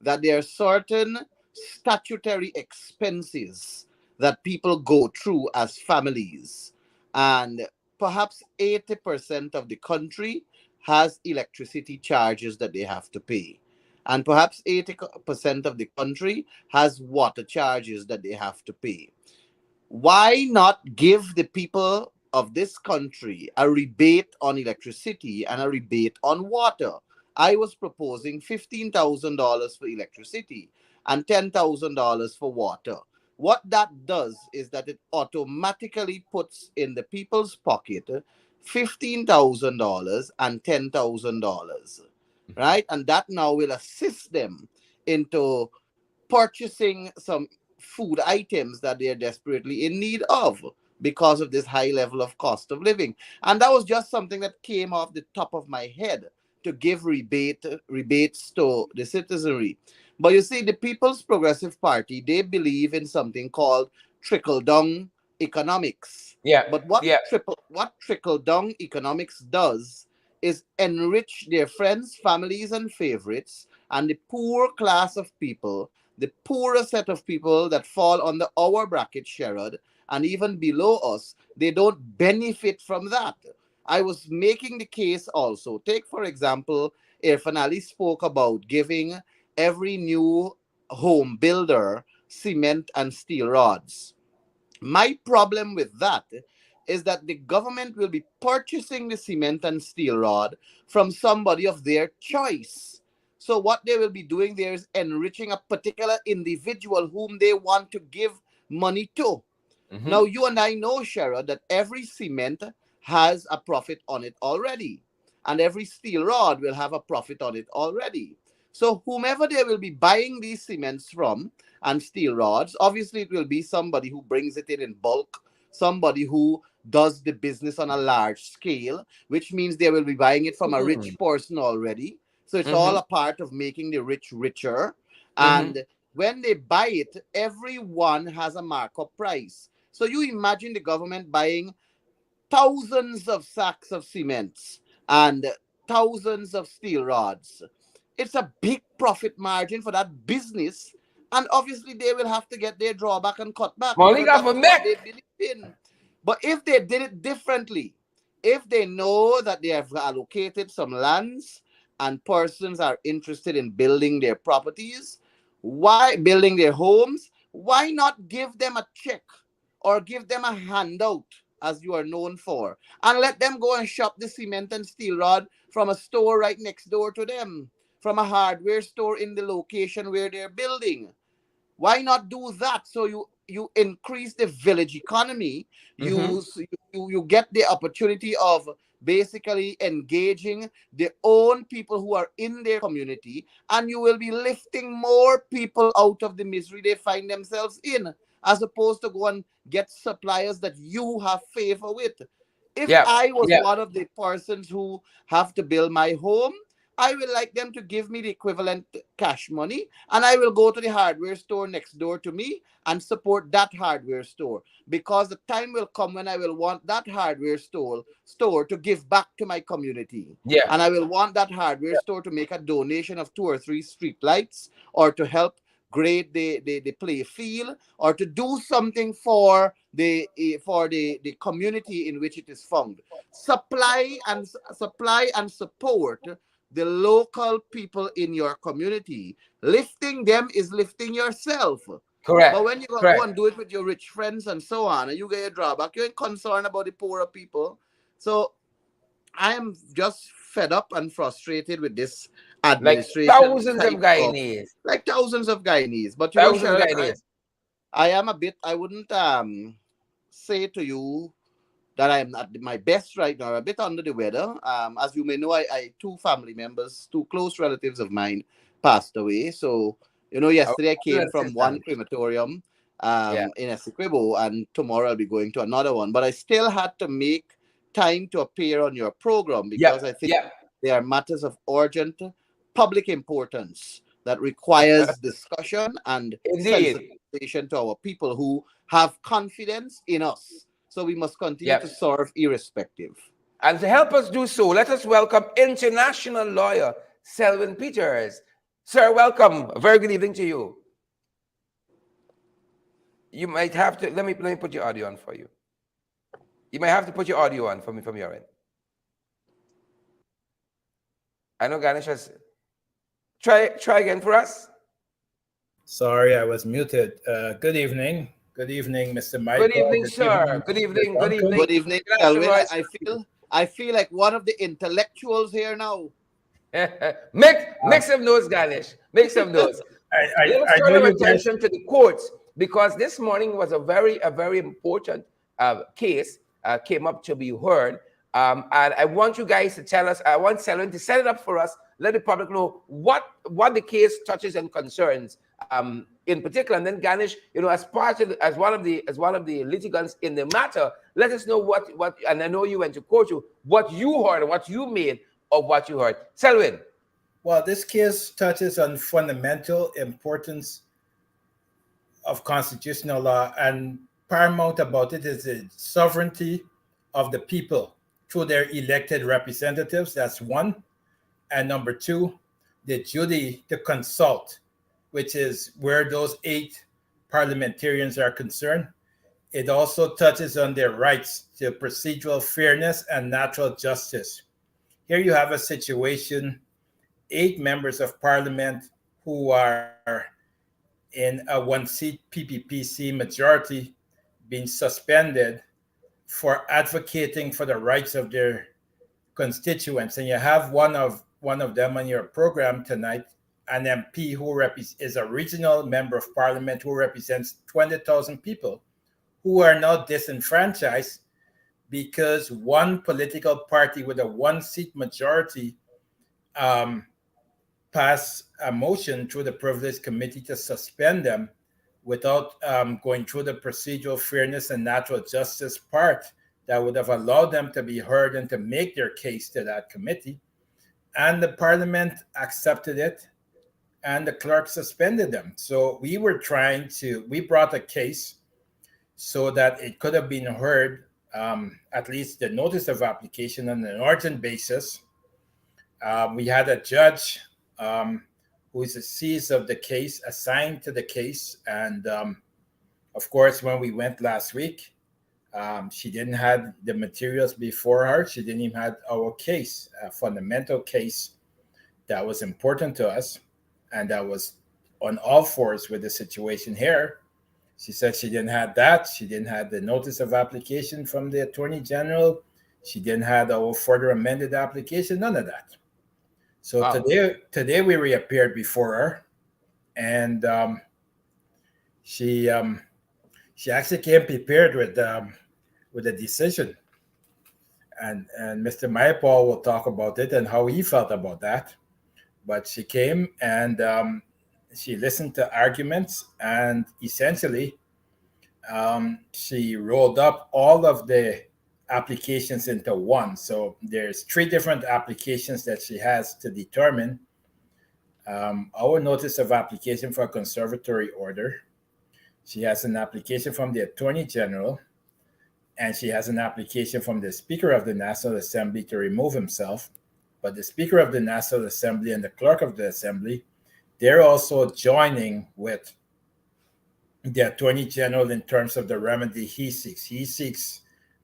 S6: that there are certain statutory expenses that people go through as families. And perhaps 80% of the country has electricity charges that they have to pay. And perhaps 80% of the country has water charges that they have to pay. Why not give the people of this country a rebate on electricity and a rebate on water? I was proposing $15,000 for electricity and $10,000 for water. What that does is that it automatically puts in the people's pocket $15,000 and $10,000, right? And that now will assist them into purchasing some food items that they are desperately in need of because of this high level of cost of living. And that was just something that came off the top of my head to give rebates to the citizenry. But you see, the People's Progressive Party, they believe in something called trickle down economics.
S1: Yeah.
S6: But what
S1: Yeah.
S6: trickle down economics does is enrich their friends, families, and favorites, and the poor class of people, the poorer set of people that fall under our bracket, Sherrod, and even below us, they don't benefit from that. I was making the case also. Take, for example, Irfan Ali spoke about giving every new home builder cement and steel rods. My problem with that is that the government will be purchasing the cement and steel rod from somebody of their choice. So what they will be doing there is enriching a particular individual whom they want to give money to. Now, you and I know, Shara, that every cement has a profit on it already, and every steel rod will have a profit on it already. So whomever they will be buying these cements from and steel rods, obviously it will be somebody who brings it in bulk, somebody who does the business on a large scale, which means they will be buying it from a rich person already. So it's all a part of making the rich richer. And when they buy it, everyone has a markup price. So you imagine the government buying thousands of sacks of cements and thousands of steel rods. It's a big profit margin for that business. And obviously, they will have to get their drawback and cut back
S1: Money
S6: because
S1: got
S6: that
S1: for
S6: is what
S1: neck.
S6: they believe in. But if they did it differently, if they know that they have allocated some lands and persons are interested in building their properties, why building their homes, why not give them a check or give them a handout as you are known for, and let them go and shop the cement and steel rod from a store right next door to them, from a hardware store in the location where they're building. Why not do that? So you increase the village economy. You get the opportunity of basically engaging the own people who are in their community, and you will be lifting more people out of the misery they find themselves in, as opposed to go and get suppliers that you have favor with. If
S1: Yeah.
S6: I was
S1: Yeah.
S6: one of the persons who have to build my home, I will like them to give me the equivalent cash money, and I will go to the hardware store next door to me and support that hardware store, because the time will come when I will want that hardware store to give back to my community.
S1: Yeah.
S6: And I will want that hardware store to make a donation of 2 or 3 street lights, or to help grade the play field, or to do something for the community in which it is found. Supply and support the local people in your community. Lifting them is lifting yourself. But
S1: Correct.
S6: when you go
S1: Correct.
S6: and do it with your rich friends and so on, and you get a drawback, you ain't concerned about the poorer people. So I am just fed up and frustrated with this
S1: Like
S6: administration
S1: thousands of
S6: type of,
S1: Guyanese.
S6: like thousands of Guyanese. But
S1: Thousands of
S6: Sharon,
S1: Guyanese.
S6: I am a bit, I wouldn't say to you that I am at my best right now, a bit under the weather. As you may know, I two family members, two close relatives of mine passed away. So,
S1: Our
S6: yesterday I came
S1: condolences,
S6: from one
S1: man.
S6: crematorium
S1: Yeah.
S6: in Essequibo, and tomorrow I'll be going to another one. But I still had to make time to appear on your program, because I
S1: Yep.
S6: think
S1: Yep.
S6: they are matters of urgent public importance that requires discussion and
S1: Indeed.
S6: sensitization to our people who have confidence in us. So we must continue to
S1: Yep.
S6: serve irrespective.
S1: And to help us do so, let us welcome international lawyer Selwyn Pieters. Sir, welcome. A very good evening to you. You might have to let me put your audio on for you. You might have to put your audio on for me from your end. I know Ganesh has try again for us.
S7: Sorry, I was muted. Good evening. Good evening, Mr.
S1: Good
S7: Michael.
S1: evening,
S7: Good evening,
S1: sir. Good
S7: Mr.
S1: evening. Good
S7: Duncan.
S1: evening.
S6: Good evening,
S1: International
S6: Selwyn.
S1: voice.
S6: I feel like one of the intellectuals here now.
S1: Make some notes, Ganesh. Make some notes. Let us
S7: I
S1: turn
S7: know
S1: our
S7: you guys.
S1: attention to the courts, because this morning was a very important case came up to be heard. And I want you guys to tell us. I want Selwyn to set it up for us. Let the public know what the case touches and concerns in particular. And then Ganesh, as part of as one of the litigants in the matter, let us know what. And I know you went to court. What you heard, what you made of what you heard. Selwyn.
S7: Well, this case touches on fundamental importance of constitutional law, and paramount about it is the sovereignty of the people through their elected representatives. That's one. And number two, the duty to consult, which is where those 8 parliamentarians are concerned. It also touches on their rights to procedural fairness and natural justice. Here you have a situation, 8 members of parliament who are in a 1-seat PPPC majority being suspended for advocating for the rights of their constituents. And you have one of them on your program tonight, an MP who is a regional member of parliament who represents 20,000 people who are now disenfranchised because one political party with a 1-seat majority passed a motion through the privilege committee to suspend them without going through the procedural fairness and natural justice part that would have allowed them to be heard and to make their case to that committee. And the parliament accepted it, and the clerk suspended them. So we brought a case so that it could have been heard, at least the notice of application, on an urgent basis. We had a judge who is a cease of the case assigned to the case. And of course, when we went last week, she didn't have the materials before her. She didn't even have our case, a fundamental case that was important to us and that was on all fours with the situation here. She said she didn't have that. She didn't have the notice of application from the Attorney General. She didn't have our further amended application, none of that. So today we reappeared before her, and she actually came prepared with a decision, and Mr. Mahipaul will talk about it and how he felt about that. But she came and she listened to arguments, and essentially she rolled up all of the applications into one. So there's 3 different applications that she has to determine. Our notice of application for a conservatory order. She has an application from the Attorney General, and she has an application from the Speaker of the National Assembly to remove himself. But the Speaker of the National Assembly and the Clerk of the Assembly, they're also joining with the Attorney General in terms of the remedy he seeks. He seeks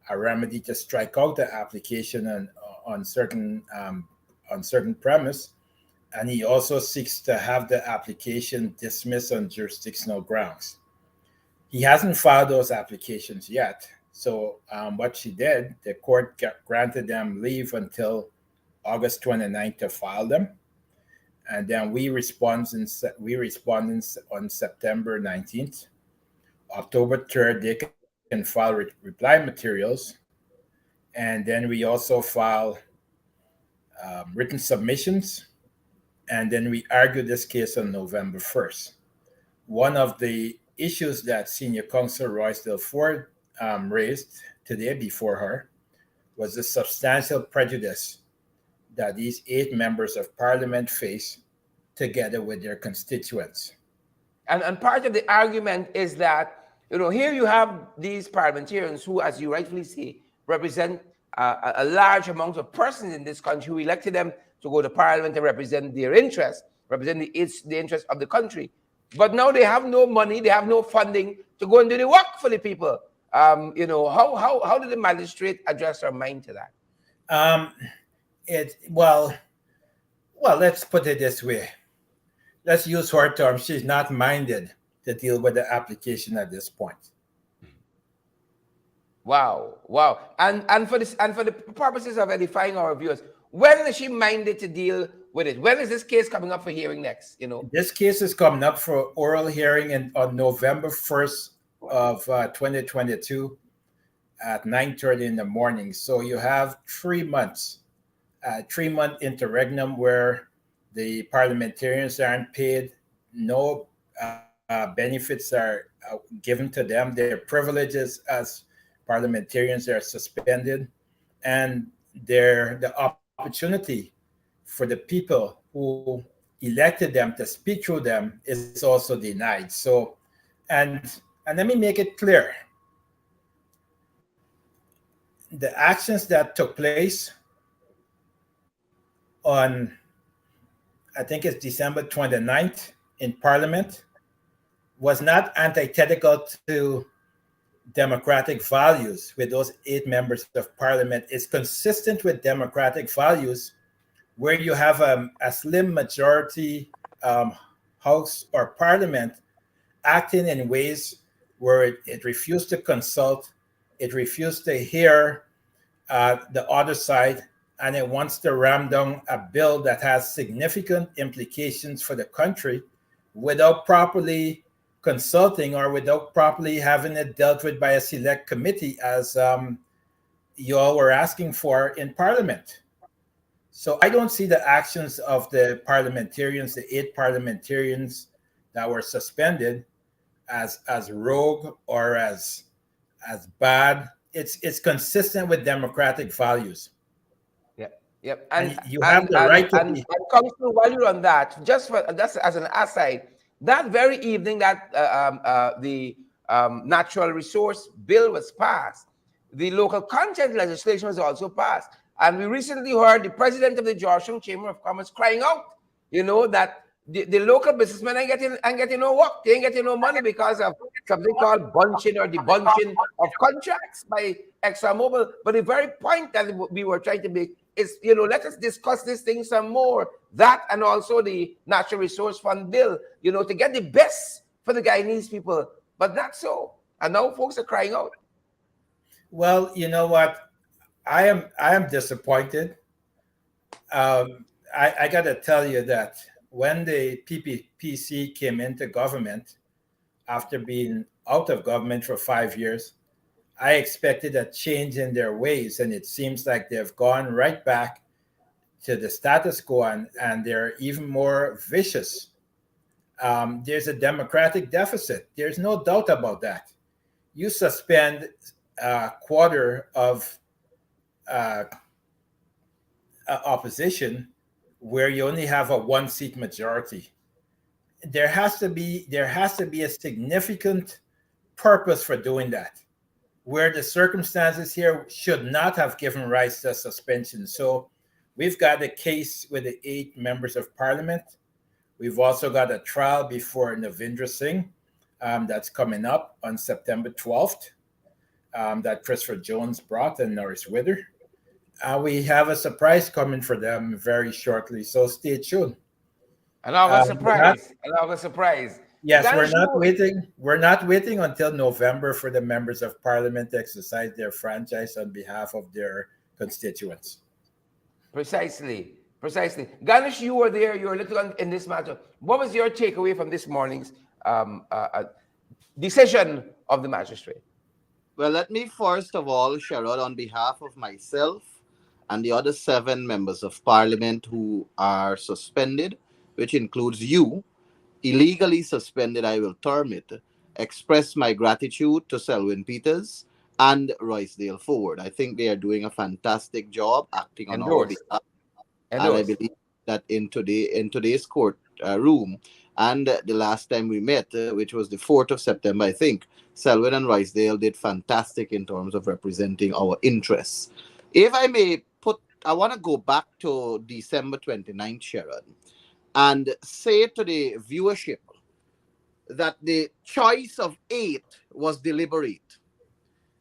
S7: a remedy to strike out the application on certain premise, and he also seeks to have the application dismissed on jurisdictional grounds. He hasn't filed those applications yet. So what she did, the court granted them leave until August 29th to file them. And then we respond on September 19th. October 3rd, they can file reply materials. And then we also file written submissions. And then we argue this case on November 1st. One of the issues that Senior Counsel Roysdale Ford raised today before her was the substantial prejudice that these 8 members of parliament face together with their constituents.
S1: And part of the argument is that, here you have these parliamentarians who, as you rightfully say, represent a large amount of persons in this country who elected them to go to parliament and represent their interests, represent the interests of the country. But now they have no money, they have no funding to go and do the work for the people. How did the magistrate address her mind to that?
S7: Well, let's put it this way. Let's use her term. She's not minded to deal with the application at this point.
S1: Wow. And for the purposes of edifying our viewers, when is she minded to deal with it? When is this case coming up for hearing next?
S7: This case is coming up for oral hearing on November 1st of 2022 at 9:30 in the morning. So you have 3 months, 3-month interregnum where the parliamentarians aren't paid, no benefits are given to them, their privileges as parliamentarians are suspended, and the opportunity for the people who elected them to speak through them is also denied. So, and let me make it clear, the actions that took place on, I think it's December 29th in Parliament, was not antithetical to democratic values with those 8 members of Parliament. It's consistent with democratic values where you have a slim majority House or Parliament acting in ways where it refused to consult, it refused to hear the other side, and it wants to ram down a bill that has significant implications for the country without properly consulting or without properly having it dealt with by a select committee, as you all were asking for in Parliament. So I don't see the actions of the parliamentarians, the 8 parliamentarians that were suspended, as rogue or as bad. It's consistent with democratic values.
S1: Yep.
S7: And you have the right to be.
S1: And Council, while you're on that, just as an aside, that very evening that the natural resource bill was passed, the local content legislation was also passed. And we recently heard the president of the Georgetown Chamber of Commerce crying out, that the local businessmen ain't getting no work. They ain't getting no money because of something called bunching or debunching of contracts by ExxonMobil. But the very point that we were trying to make is, let us discuss this thing some more. That and also the Natural Resource Fund bill, to get the best for the Guyanese people. But not so. And now folks are crying out.
S7: Well, you know what? I am disappointed. I got to tell you that when the PPPC came into government, after being out of government for 5 years, I expected a change in their ways, and it seems like they've gone right back to the status quo, and they're even more vicious. There's a democratic deficit. There's no doubt about that. You suspend a quarter of uh, opposition where you only have a one-seat majority. There has to be a significant purpose for doing that, where the circumstances here should not have given rise to suspension. So we've got a case with the 8 members of parliament. We've also got a trial before Navindra Singh that's coming up on September 12th that Christopher Jones brought and Norris Wither. We have a surprise coming for them very shortly, so stay tuned.
S1: Another
S7: We're not,
S1: surprise. Another surprise.
S7: yes, we're
S1: Ganesh,
S7: not waiting. We're not waiting until November for the members of parliament to exercise their franchise on behalf of their constituents.
S1: precisely. Precisely. Ganesh, you were there. You were little in this matter. What was your takeaway from this morning's decision of the magistrate?
S6: Well, let me first of all, Sherrod, on behalf of myself and the other 7 members of parliament who are suspended, which includes you, illegally suspended, I will term it, express my gratitude to Selwyn Pieters and Royce Ford. I think they are doing a fantastic job acting on our behalf. And I believe that in today's court room, and the last time we met, which was the 4th of September, I think, Selwyn and Royce did fantastic in terms of representing our interests. If I may I want to go back to December 29th, Sharon, and say to the viewership that the choice of 8 was deliberate.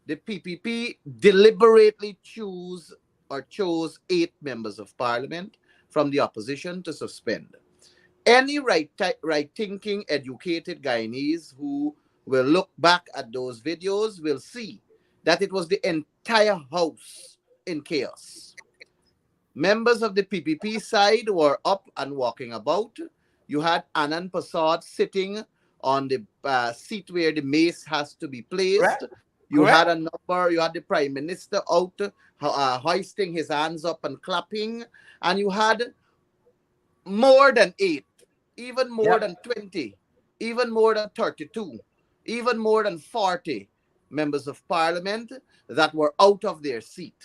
S6: The PPP deliberately chose 8 members of parliament from the opposition to suspend. Any right-thinking, educated Guyanese who will look back at those videos will see that it was the entire house in chaos. Members of the PPP side were up and walking about. You had Anand Prasad sitting on the seat where the mace has to be placed.
S1: Correct.
S6: You had you had the Prime Minister out hoisting his hands up and clapping. And you had more than 8, even more than 20, even more than 32, even more than 40 members of parliament that were out of their seat.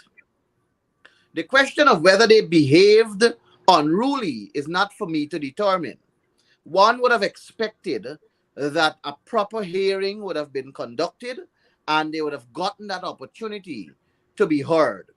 S6: The question of whether they behaved unruly is not for me to determine. One would have expected that a proper hearing would have been conducted and they would have gotten that opportunity to be heard.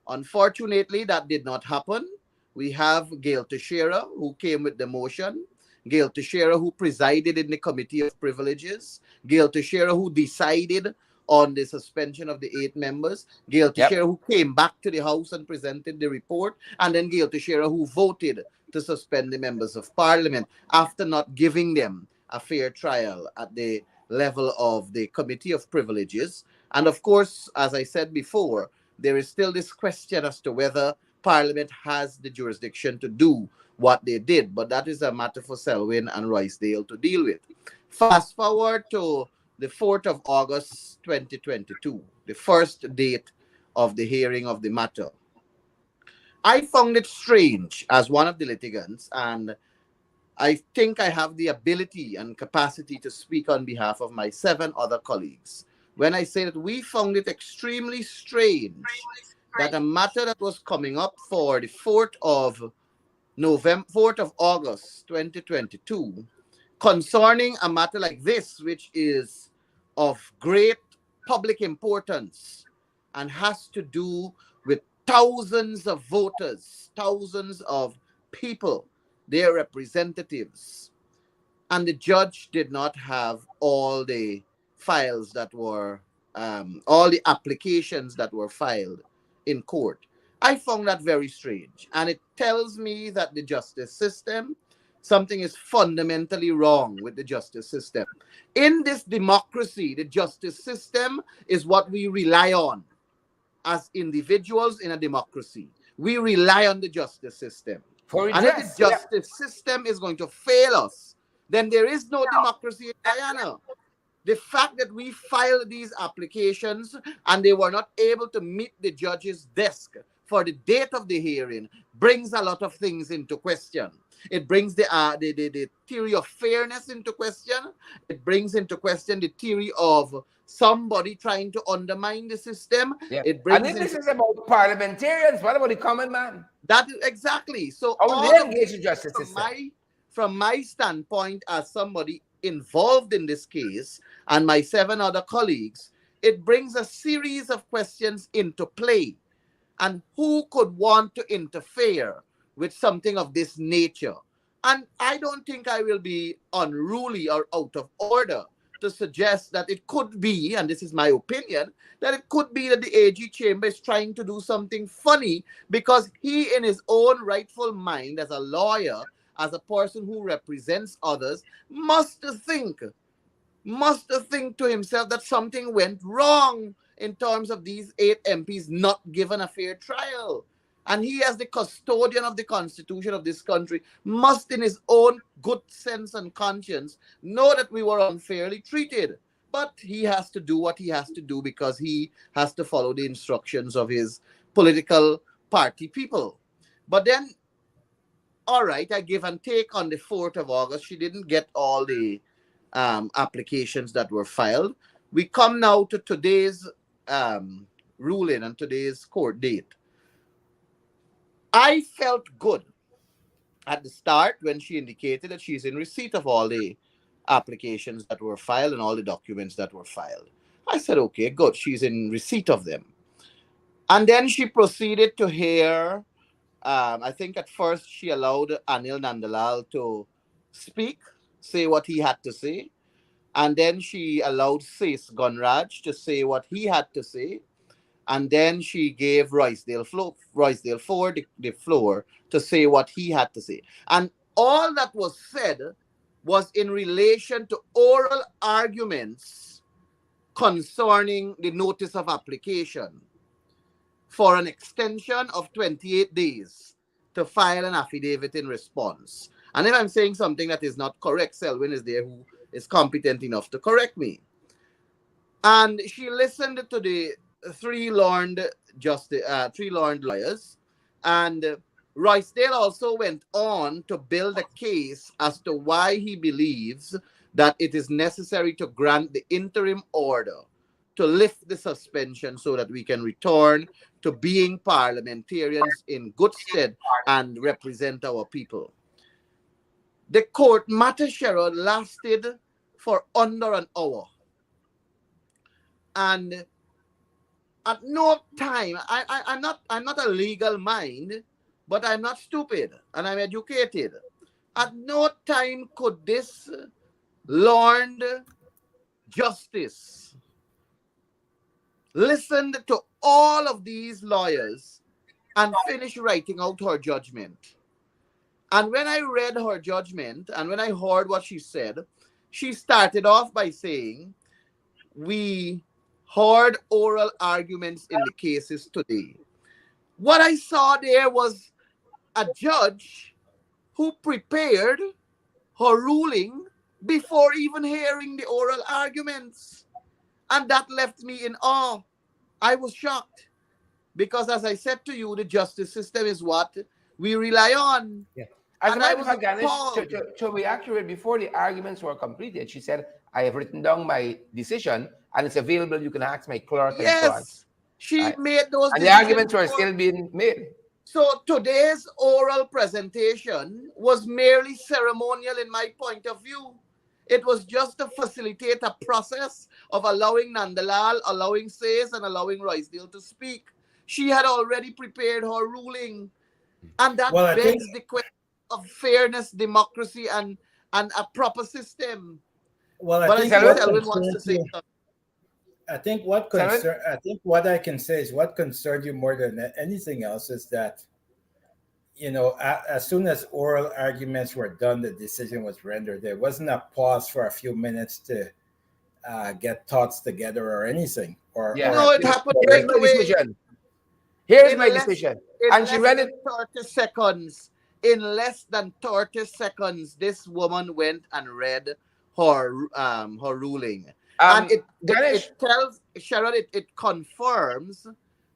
S6: Unfortunately, that did not happen. We have Gail Teixeira, who came with the motion, Gail Teixeira, who presided in the Committee of Privileges, Gail Teixeira, who decided on the suspension of the 8 members, Gail Teixeira, who came back to the House and presented the report, and then Gail Teixeira, who voted to suspend the members of parliament after not giving them a fair trial at the level of the Committee of Privileges. And of course, as I said before, there is still this question as to whether Parliament has the jurisdiction to do what they did, but that is a matter for Selwyn and Royce to deal with. Fast forward to the 4th of August, 2022, the first date of the hearing of the matter. I found it strange as one of the litigants, and I think I have the ability and capacity to speak on behalf of my 7 other colleagues when I say that we found it extremely strange that a matter that was coming up for the 4th of August 2022, concerning a matter like this, which is of great public importance and has to do with thousands of voters, thousands of people, their representatives, and the judge did not have all the files that were, all the applications that were filed in court. I found that very strange, and it tells me that the justice system, something is fundamentally wrong with the justice system. In this democracy, the justice system is what we rely on as individuals in a democracy. We rely on the justice system. And if the justice system is going to fail us, then there is no democracy in Guyana. The fact that we filed these applications and they were not able to meet the judge's desk for the date of the hearing brings a lot of things into question. It brings the theory of fairness into question. It brings into question the theory of somebody trying to undermine the system.
S1: Yeah.
S6: It
S1: And
S6: brings
S1: if this
S6: into
S1: is about parliamentarians, what about the common man?
S6: that exactly. So
S1: How will they
S6: all of
S1: engage
S6: this,
S1: the justice
S6: from
S1: system?
S6: my standpoint as somebody involved in this case and my 7 other colleagues, it brings a series of questions into play. And who could want to interfere with something of this nature? And I don't think I will be unruly or out of order to suggest that it could be, and this is my opinion, that it could be that the AG chamber is trying to do something funny because he, in his own rightful mind, as a lawyer, as a person who represents others, must think to himself that something went wrong in terms of these 8 MPs not given a fair trial. And he, as the custodian of the constitution of this country, must, in his own good sense and conscience, know that we were unfairly treated. But he has to do what he has to do because he has to follow the instructions of his political party people. But then, all right, I give and take on the 4th of August. She didn't get all the applications that were filed. We come now to today's ruling and today's court date. I felt good at the start when she indicated that she's in receipt of all the applications that were filed and all the documents that were filed. I said, okay, good. She's in receipt of them. And then she proceeded to hear, I think at first she allowed Anil Nandalal to speak, say what he had to say. And then she allowed Sis Gunraj to say what he had to say. And then she gave Roysdale Ford the floor to say what he had to say. And all that was said was in relation to oral arguments concerning the notice of application for an extension of 28 days to file an affidavit in response. And if I'm saying something that is not correct, Selwyn is there who is competent enough to correct me. And she listened to the 3 learned lawyers, and Roysdale also went on to build a case as to why he believes that it is necessary to grant the interim order to lift the suspension so that we can return to being parliamentarians in good stead and represent our people. The court matter, Sherrod, lasted for under an hour. And at no time, I'm not a legal mind, but I'm not stupid and I'm educated. At no time could this learned justice listen to all of these lawyers and finish writing out her judgment. And when I read her judgment and when I heard what she said, she started off by saying, we heard oral arguments in the cases today. What I saw there was a judge who prepared her ruling before even hearing the oral arguments. And that left me in awe. I was shocked because, as I said to you, the justice system is what we rely on.
S1: Yeah. As a
S6: And I
S1: matter of
S6: was
S1: fact, Ganesh,
S6: appalled.
S1: to be accurate, before the arguments were completed, she said, I have written down my decision and it's available. You can ask my clerk and so on.
S6: Yes, she
S1: Right.
S6: made those
S1: And the
S6: decisions
S1: arguments were
S6: before.
S1: still being made.
S6: So today's oral presentation was merely ceremonial in my point of view. It was just to facilitate a process of allowing Nandalal, allowing Says, and allowing Roysdale to speak. She had already prepared her ruling. And that begs the question of fairness, democracy, and a proper system.
S7: Well,
S6: I think Selwyn wants to say something.
S7: I think what I can say is what concerned you more than anything else is that, you know, as soon as oral arguments were done, the decision was rendered. There wasn't a pause for a few minutes to get thoughts together or anything.
S6: No, it happened
S1: Here's
S6: right
S1: my
S6: away.
S1: decision. Here's my decision. And she read it.
S6: 30 seconds. In less than 30 seconds, this woman went and read her ruling. And it tells Sharon, it confirms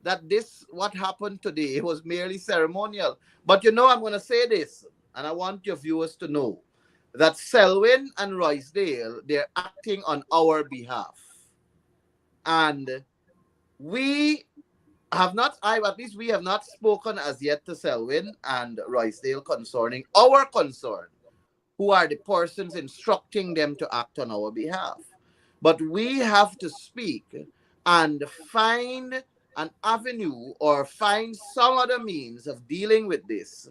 S6: that this, what happened today, was merely ceremonial. But you know, I'm going to say this, and I want your viewers to know that Selwyn and Roysdale, they're acting on our behalf. And we have not, at least we have not spoken as yet to Selwyn and Roysdale concerning our concern, who are the persons instructing them to act on our behalf. But we have to speak and find an avenue or find some other means of dealing with this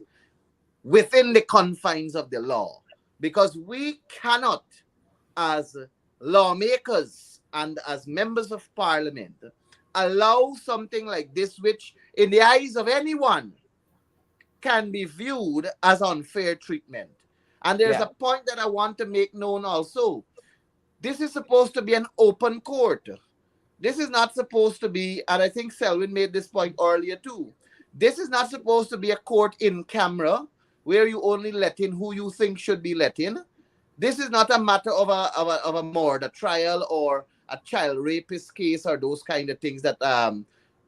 S6: within the confines of the law. Because we cannot, as lawmakers and as members of parliament, allow something like this, which in the eyes of anyone can be viewed as unfair treatment. And there's a point that I want to make known also. This is supposed to be an open court. This is not supposed to be, and I think Selwyn made this point earlier too, this is not supposed to be a court in camera where you only let in who you think should be let in. This is not a matter of a murder trial or a child rapist case or those kind of things that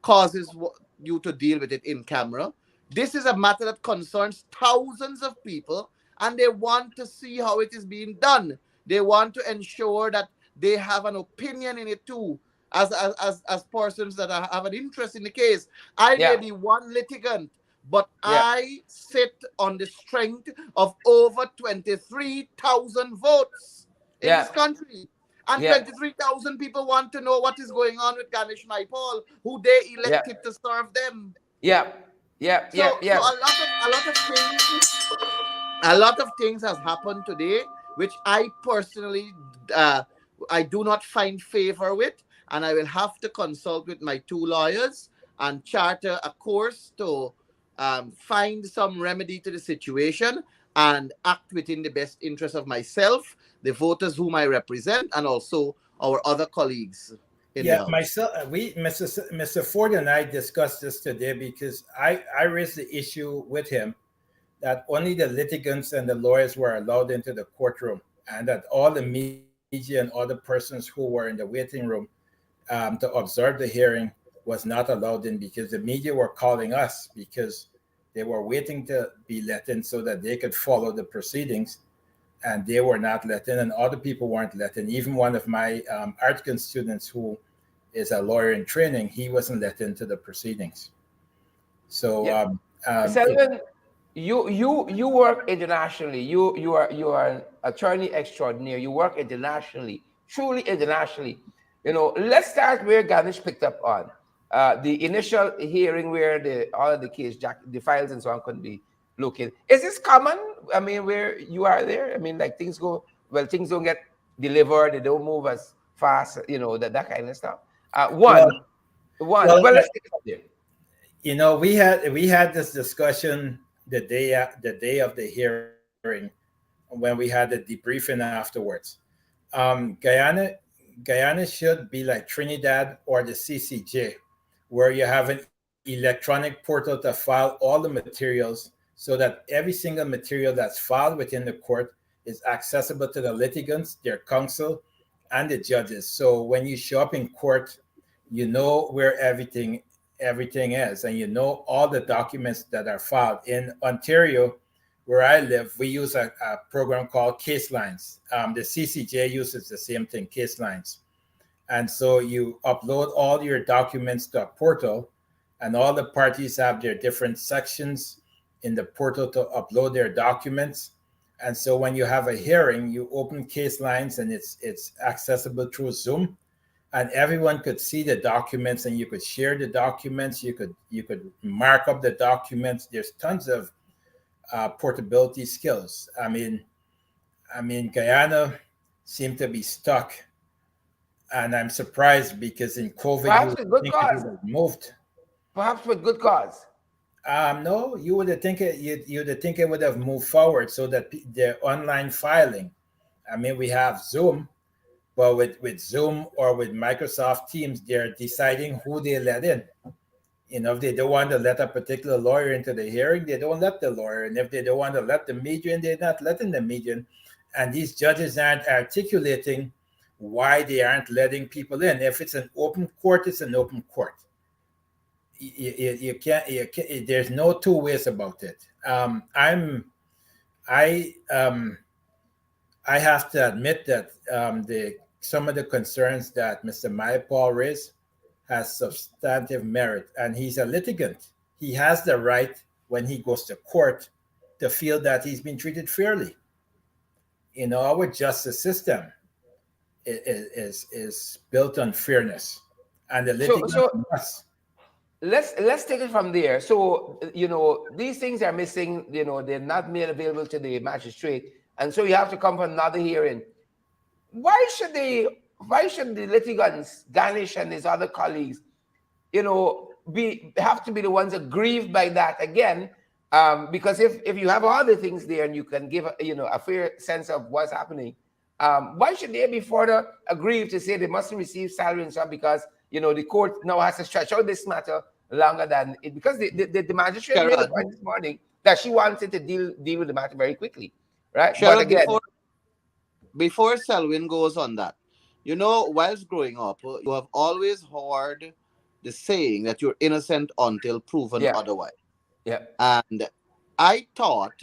S6: causes you to deal with it in camera. This is a matter that concerns thousands of people, and they want to see how it is being done. They want to ensure that they have an opinion in it too, as persons that have an interest in the case. I may be one litigant, but I sit on the strength of over 23,000 votes in this country. And 23,000 people want to know what is going on with Ganesh Mahipaul, who they elected to serve them. So a lot of things has happened today, which I personally, I do not find favor with, and I will have to consult with my two lawyers and charter a course to find some remedy to the situation and act within the best interest of myself, the voters whom I represent, and also our other colleagues.
S7: Myself, Mr. Ford and I discussed this today because I raised the issue with him that only the litigants and the lawyers were allowed into the courtroom, and that all the media and other persons who were in the waiting room to observe the hearing was not allowed in, because the media were calling us because they were waiting to be let in so that they could follow the proceedings, and they were not let in, and other people weren't let in. Even one of my Artican students, who is a lawyer in training, he wasn't let into the proceedings. So,
S1: Selwyn, you work internationally. You are an attorney extraordinaire. You work internationally, truly internationally. You know, let's start where Ganesh picked up on the initial hearing, where all of the case, the files and so on couldn't be located. Is this common? I mean, where you are there? I mean, like things things don't get delivered, they don't move as fast, you know, that kind of stuff. Well, let's take it up there.
S7: You know, we had this discussion the day of the hearing, when we had the debriefing afterwards. Guyana should be like Trinidad or the CCJ, where you have an electronic portal to file all the materials, so that every single material that's filed within the court is accessible to the litigants, their counsel, and the judges. So when you show up in court, you know where everything is, and you know all the documents that are filed. In Ontario, where I live, we use a program called Case Lines. The CCJ uses the same thing, Case Lines. And so you upload all your documents to a portal, and all the parties have their different sections in the portal to upload their documents. And so when you have a hearing, you open Case Lines, and it's accessible through Zoom, and everyone could see the documents, and you could share the documents. You could mark up the documents. There's tons of portability skills. I mean, Guyana seemed to be stuck, and I'm surprised, because in COVID,
S1: perhaps with good cause.
S7: Moved.
S1: Perhaps with good cause.
S7: No, you would have think it would have moved forward, so that the online filing. I mean, we have Zoom, but with Zoom or with Microsoft Teams, they're deciding who they let in. You know, if they don't want to let a particular lawyer into the hearing, they don't let the lawyer. And if they don't want to let the media in, they're not letting the media in. And these judges aren't articulating why they aren't letting people in. If it's an open court, it's an open court. you can't, there's no two ways about it. I I have to admit that the some of the concerns that Mr. Mahipaul raised has substantive merit, and he's a litigant. He has the right when he goes to court to feel that he's been treated fairly. Our justice system is built on fairness, and the litigant
S1: So
S7: must.
S1: let's take it from there. So these things are missing. They're not made available to the magistrate, and so you have to come for another hearing. Why should the litigants, Ganesh and his other colleagues, have to be the ones aggrieved by that again? Because if you have all the things there and you can give a fair sense of what's happening, why should they be further aggrieved to say they must receive salary and stuff because the court now has to stretch out this matter longer than it, because the magistrate made a point this morning that she wanted to deal with the matter very quickly, right?
S6: Sharon,
S1: but again,
S6: before Selwyn goes on that, whilst growing up, you have always heard the saying that you're innocent until proven otherwise.
S1: Yeah.
S6: And I thought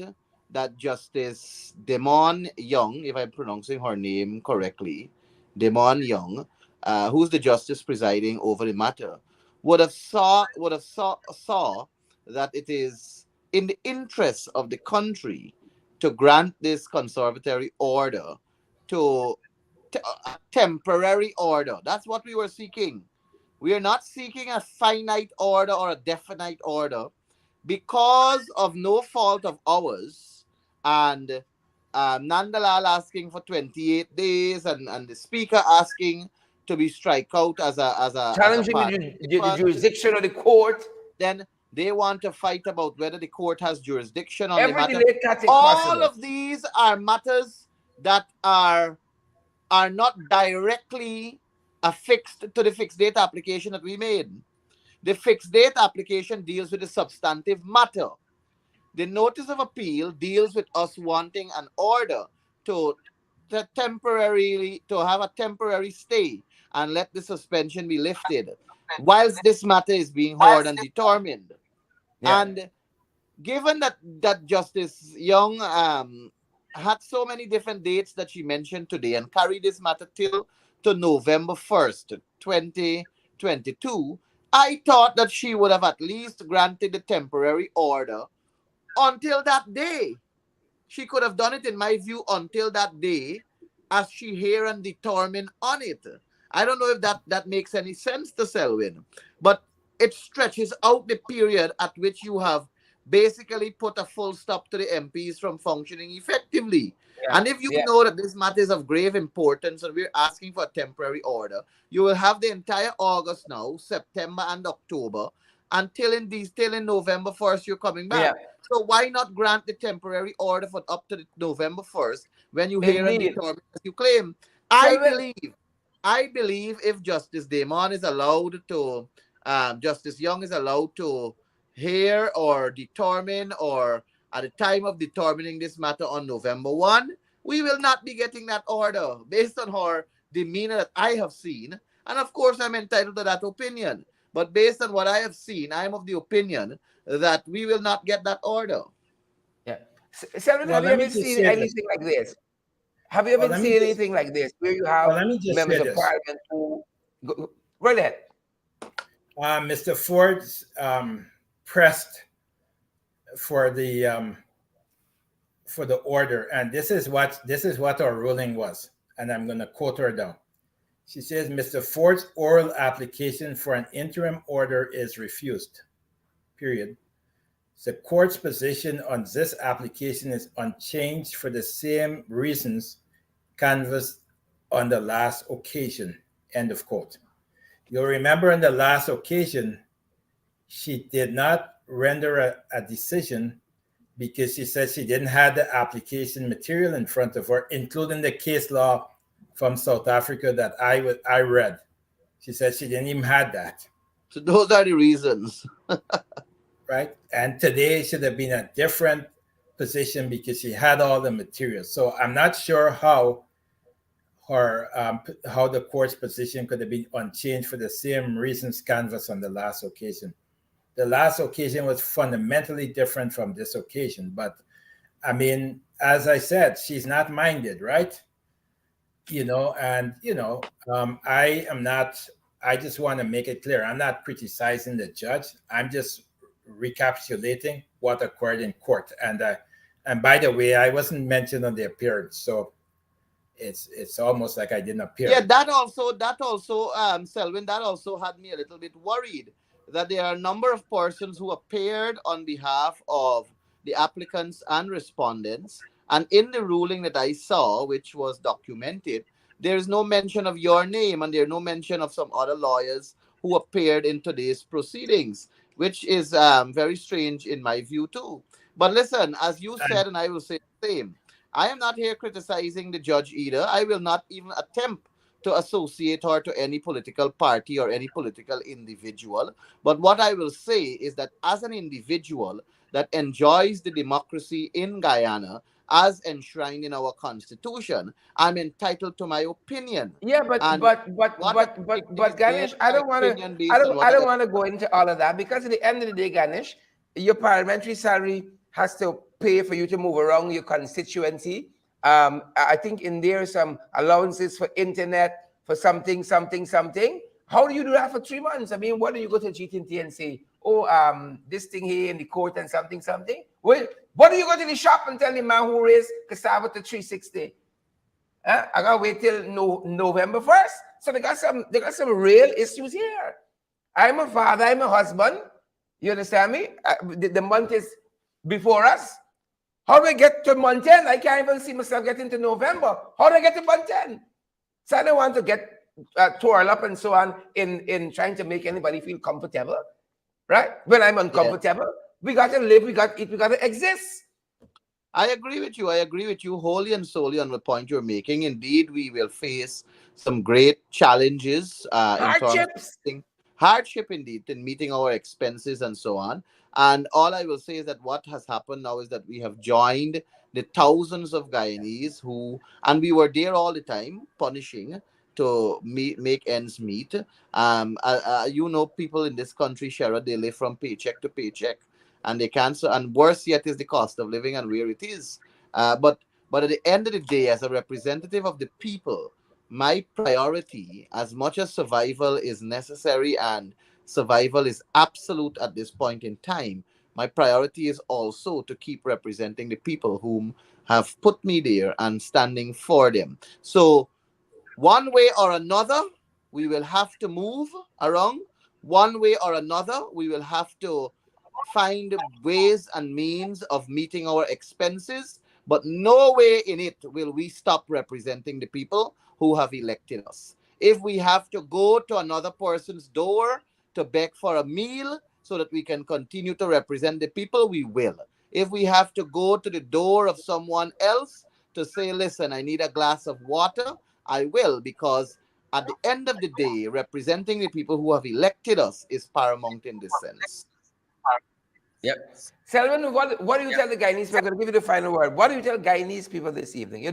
S6: that Justice Demon Young, if I'm pronouncing her name correctly, Demon Young, who's the justice presiding over the matter, would have saw that it is in the interest of the country to grant this conservatory order to a temporary order. That's what we were seeking. We are not seeking a finite order or a definite order because of no fault of ours, and Nandalal asking for 28 days, and the speaker asking to be strike out as a
S1: challenging the jurisdiction of the court.
S6: Then they want to fight about whether the court has jurisdiction on
S1: every
S6: the matter.
S1: delayed tactic
S6: All
S1: possible.
S6: of these are matters that are not directly affixed to the fixed date application that we made. The fixed date application deals with the substantive matter. The notice of appeal deals with us wanting an order to have a temporary stay and let the suspension be lifted whilst this matter is being heard and determined.
S1: Yeah.
S6: And given that Justice Young had so many different dates that she mentioned today and carried this matter till to November 1st, 2022, I thought that she would have at least granted the temporary order until that day. She could have done it, in my view, until that day, as she hear and determine on it. I don't know if that makes any sense to Selwyn, but it stretches out the period at which you have basically put a full stop to the MPs from functioning effectively. Yeah. And if you know that this matter is of grave importance and we're asking for a temporary order, you will have the entire August now, September and October, until in November 1st you're coming back. Yeah. So why not grant the temporary order for up to November 1st when you hear and determine as you claim? I believe if Justice Damon is allowed to, Justice Young is allowed to hear or determine, or at the time of determining this matter on November 1, we will not be getting that order based on her demeanor that I have seen. And of course, I'm entitled to that opinion. But based on what I have seen, I'm of the opinion that we will not get that order.
S1: Yeah. Selwyn, have you ever seen anything like this? Have you ever seen anything like this where you have members of parliament who... Go ahead.
S7: Mr. Ford pressed for the order, and this is what our ruling was, and I'm going to quote her down. She says, Mr. Ford's oral application for an interim order is refused, period. The court's position on this application is unchanged for the same reasons canvassed on the last occasion, end of quote. You'll remember on the last occasion, she did not render a decision because she said she didn't have the application material in front of her, including the case law from South Africa that I read. She said she didn't even have that.
S6: So those are the reasons.
S7: Right? And today should have been a different position because she had all the materials. So I'm not sure how the court's position could have been unchanged for the same reasons canvassed on the last occasion. The last occasion was fundamentally different from this occasion. But I mean, as I said, she's not minded, right? I am not, I just want to make it clear, I'm not criticizing the judge. I'm just recapitulating what occurred in court. And by the way, I wasn't mentioned on the appearance, so it's almost like I didn't appear.
S6: Yeah, that also, Selwyn, that also had me a little bit worried that there are a number of persons who appeared on behalf of the applicants and respondents. And in the ruling that I saw, which was documented, there's no mention of your name, and there's no mention of some other lawyers who appeared in today's proceedings, which is very strange in my view too. But listen, as you said, and I will say the same, I am not here criticizing the judge either. I will not even attempt to associate her to any political party or any political individual. But what I will say is that as an individual that enjoys the democracy in Guyana, as enshrined in our constitution, I'm entitled to my opinion.
S1: Yeah, but
S6: And
S1: but but
S6: what I'm
S1: but but
S6: stating is
S1: but Ganesh,
S6: merely
S1: I
S6: my
S1: don't want to.
S6: opinion
S1: I
S6: based on
S1: don't.
S6: what
S1: I
S6: I
S1: don't
S6: have.
S1: want to go into all of that because at the end of the day, Ganesh, your parliamentary salary has to pay for you to move around your constituency. I think in there some allowances for internet for something. How do you do that for 3 months? I mean, what do you go to GTT and say, oh, this thing here in the court and something? Well, what do you go to the shop and tell the man who raised cassava to 360? I gotta wait till November 1st. So they got some real issues here. I'm a father, I'm a husband. You understand me? The month is before us. How do I get to month 10? I can't even see myself getting to November. How do I get to month 10? So I don't want to get twirled up and so on in trying to make anybody feel comfortable, right? When I'm uncomfortable, we got to live, we got to eat, we got to exist.
S6: I agree with you. I agree with you wholly and solely on the point you're making. Indeed, we will face some great challenges in terms
S1: Hardships.
S6: of hardship, indeed, in meeting our expenses and so on. And all I will say is that what has happened now is that we have joined the thousands of Guyanese who, and we were there all the time, punishing to make ends meet. People in this country, Sherrod, they live from paycheck to paycheck, and they can't. And worse yet is the cost of living and where it is. But at the end of the day, as a representative of the people, my priority, as much as survival is necessary and survival is absolute at this point in time, my priority is also to keep representing the people whom have put me there and standing for them. So one way or another, we will have to move around. One way or another, we will have to find ways and means of meeting our expenses, but no way in it will we stop representing the people who have elected us. If we have to go to another person's door to beg for a meal so that we can continue to represent the people, we will. If we have to go to the door of someone else to say, listen, I need a glass of water, I will, because at the end of the day, representing the people who have elected us is paramount in this sense.
S1: Yep. Selwyn, what do you tell the Guyanese people? I'm going to give you the final word. What do you tell Guyanese people this evening?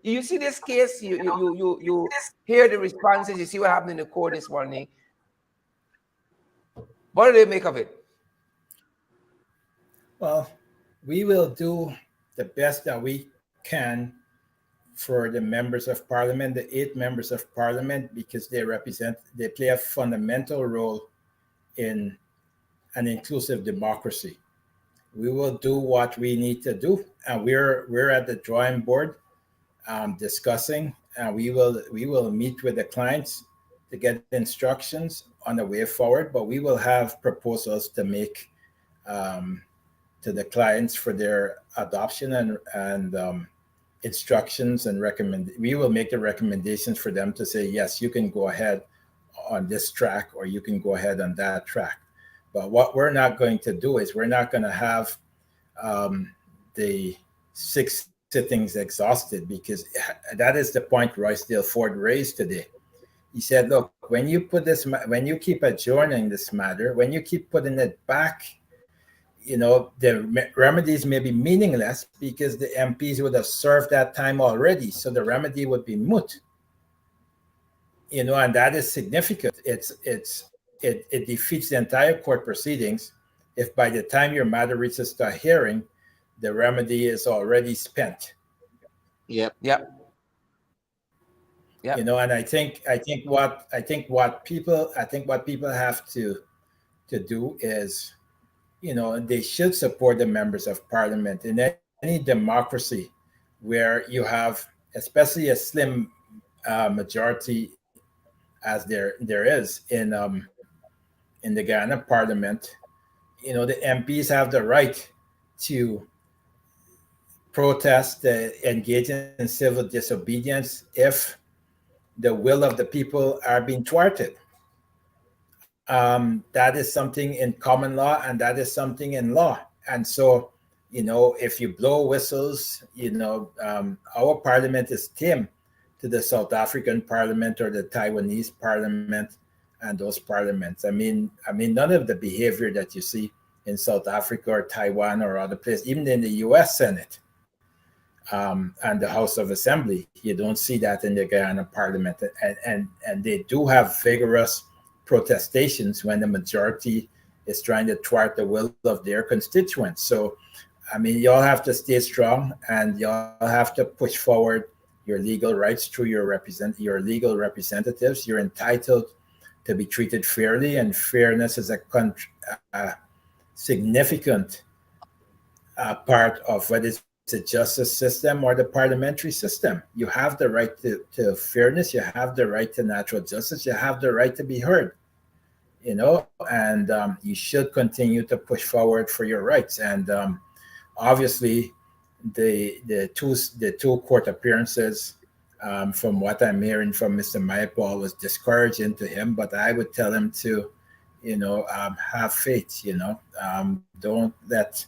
S1: You see this case, you hear the responses, you see what happened in the court this morning. What do they make of it?
S7: Well, we will do the best that we can for the members of parliament, the 8 members of parliament, because they play a fundamental role in an inclusive democracy. We will do what we need to do, and we're at the drawing board discussing, and we will meet with the clients to get instructions on the way forward. But we will have proposals to make to the clients for their adoption and instructions and we will make the recommendations for them to say, yes, you can go ahead on this track or you can go ahead on that track. But what we're not going to do is we're not going to have the 6 sittings exhausted, because that is the point Royce Ford raised today. He said, look, when you keep adjourning this matter, when you keep putting it back, the remedies may be meaningless because the MPs would have served that time already. So the remedy would be moot. And that is significant. It defeats the entire court proceedings if by the time your matter reaches the hearing, the remedy is already spent.
S6: Yep.
S1: Yep.
S7: You know, and I think what people have to do is, you know, they should support the members of parliament in any democracy where you have, especially a slim majority as there is in the Ghana parliament. You know, the MPs have the right to protest, engage in civil disobedience if the will of the people are being thwarted. That is something in common law, and that is something in law. And so, you know, if you blow whistles, you know, our parliament is tame to the South African parliament or the Taiwanese parliament and those parliaments. I mean, none of the behavior that you see in South Africa or Taiwan or other places, even in the U.S. Senate and the House of Assembly, you don't see that in the Guyana parliament. And they do have vigorous protestations when the majority is trying to thwart the will of their constituents. So, I mean, y'all have to stay strong, and y'all have to push forward your legal rights through your legal representatives. You're entitled to be treated fairly, and fairness is a significant part of what is the justice system or the parliamentary system. You have the right to fairness, you have the right to natural justice, you have the right to be heard, you know, and you should continue to push forward for your rights. And obviously, the two court appearances, from what I'm hearing from Mr. Mahipaul, was discouraging to him. But I would tell him to, you know, have faith. You know, don't let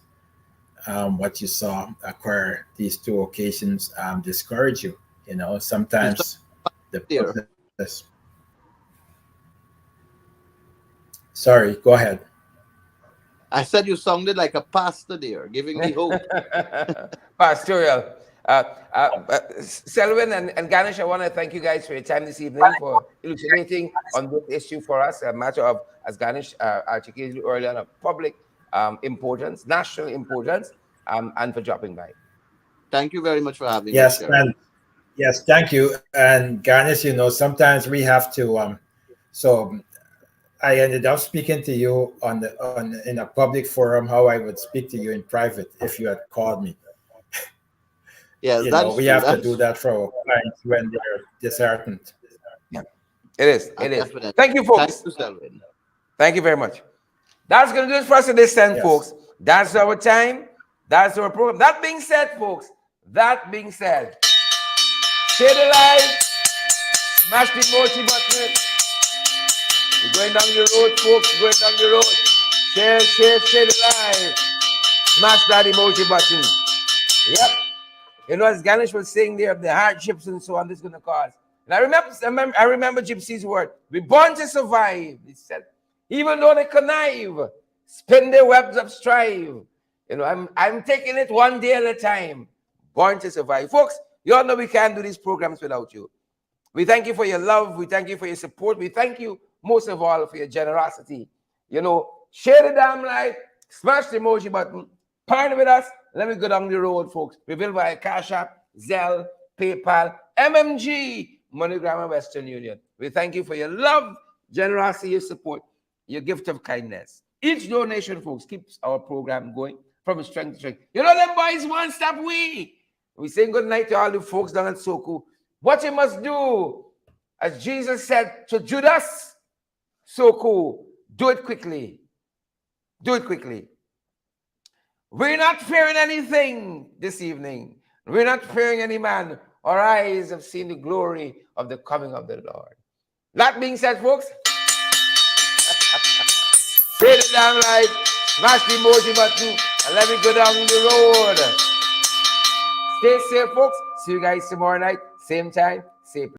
S7: what you saw occur these two occasions discourage you. You know, sometimes the process. Sorry, go ahead.
S6: I said you sounded like a pastor there, giving me hope.
S1: Pastoral. Selwyn and Ganesh, I want to thank you guys for your time this evening, for elucidating on this issue for us, a matter of, as Ganesh articulated earlier, of public importance, national importance, and for dropping by.
S6: Thank you very much for having
S7: yes,
S6: me.
S7: Yes, thank you. And Ganesh, you know, sometimes we have to. So I ended up speaking to you in a public forum how I would speak to you in private if you had called me.
S6: Yes,
S7: you know, we have to do that for our clients when they're disheartened.
S1: Yeah, it is. It is.
S6: Definitely.
S1: Thank you, folks.
S6: Thank you, Selwyn.
S1: Thank you very much. That's going to do it for us at this time, folks. That's our time. That's our program. That being said, folks, share the live, smash the emoji button. We're going down the road, folks. We're going down the road. Share the live. Smash that emoji button. Yep. You know, as Ganesh was saying there, the hardships and so on, this is going to cause. And I remember Gypsy's word. We're born to survive. He said, even though they connive, spin their webs of strive. You know, I'm taking it one day at a time. Born to survive. Folks, you all know we can't do these programs without you. We thank you for your love. We thank you for your support. We thank you most of all for your generosity. You know, share the damn live, smash the emoji button, partner with us. Let me go down the road, folks. We will via Cash App, Zelle, PayPal, MMG, MoneyGram, and Western Union. We thank you for your love, generosity, your support, your gift of kindness. Each donation, folks, keeps our program going from strength to strength. You know, them boys won't stop we. We say good night to all the folks down at Soku. What you must do, as Jesus said to Judas, Soku, do it quickly. Do it quickly. We're not fearing anything this evening. We're not fearing any man. Our eyes have seen the glory of the coming of the Lord. That being said, folks, share the damn live, smash the emoji button, and let me go down the road. Stay safe, folks. See you guys tomorrow night, same time, same place.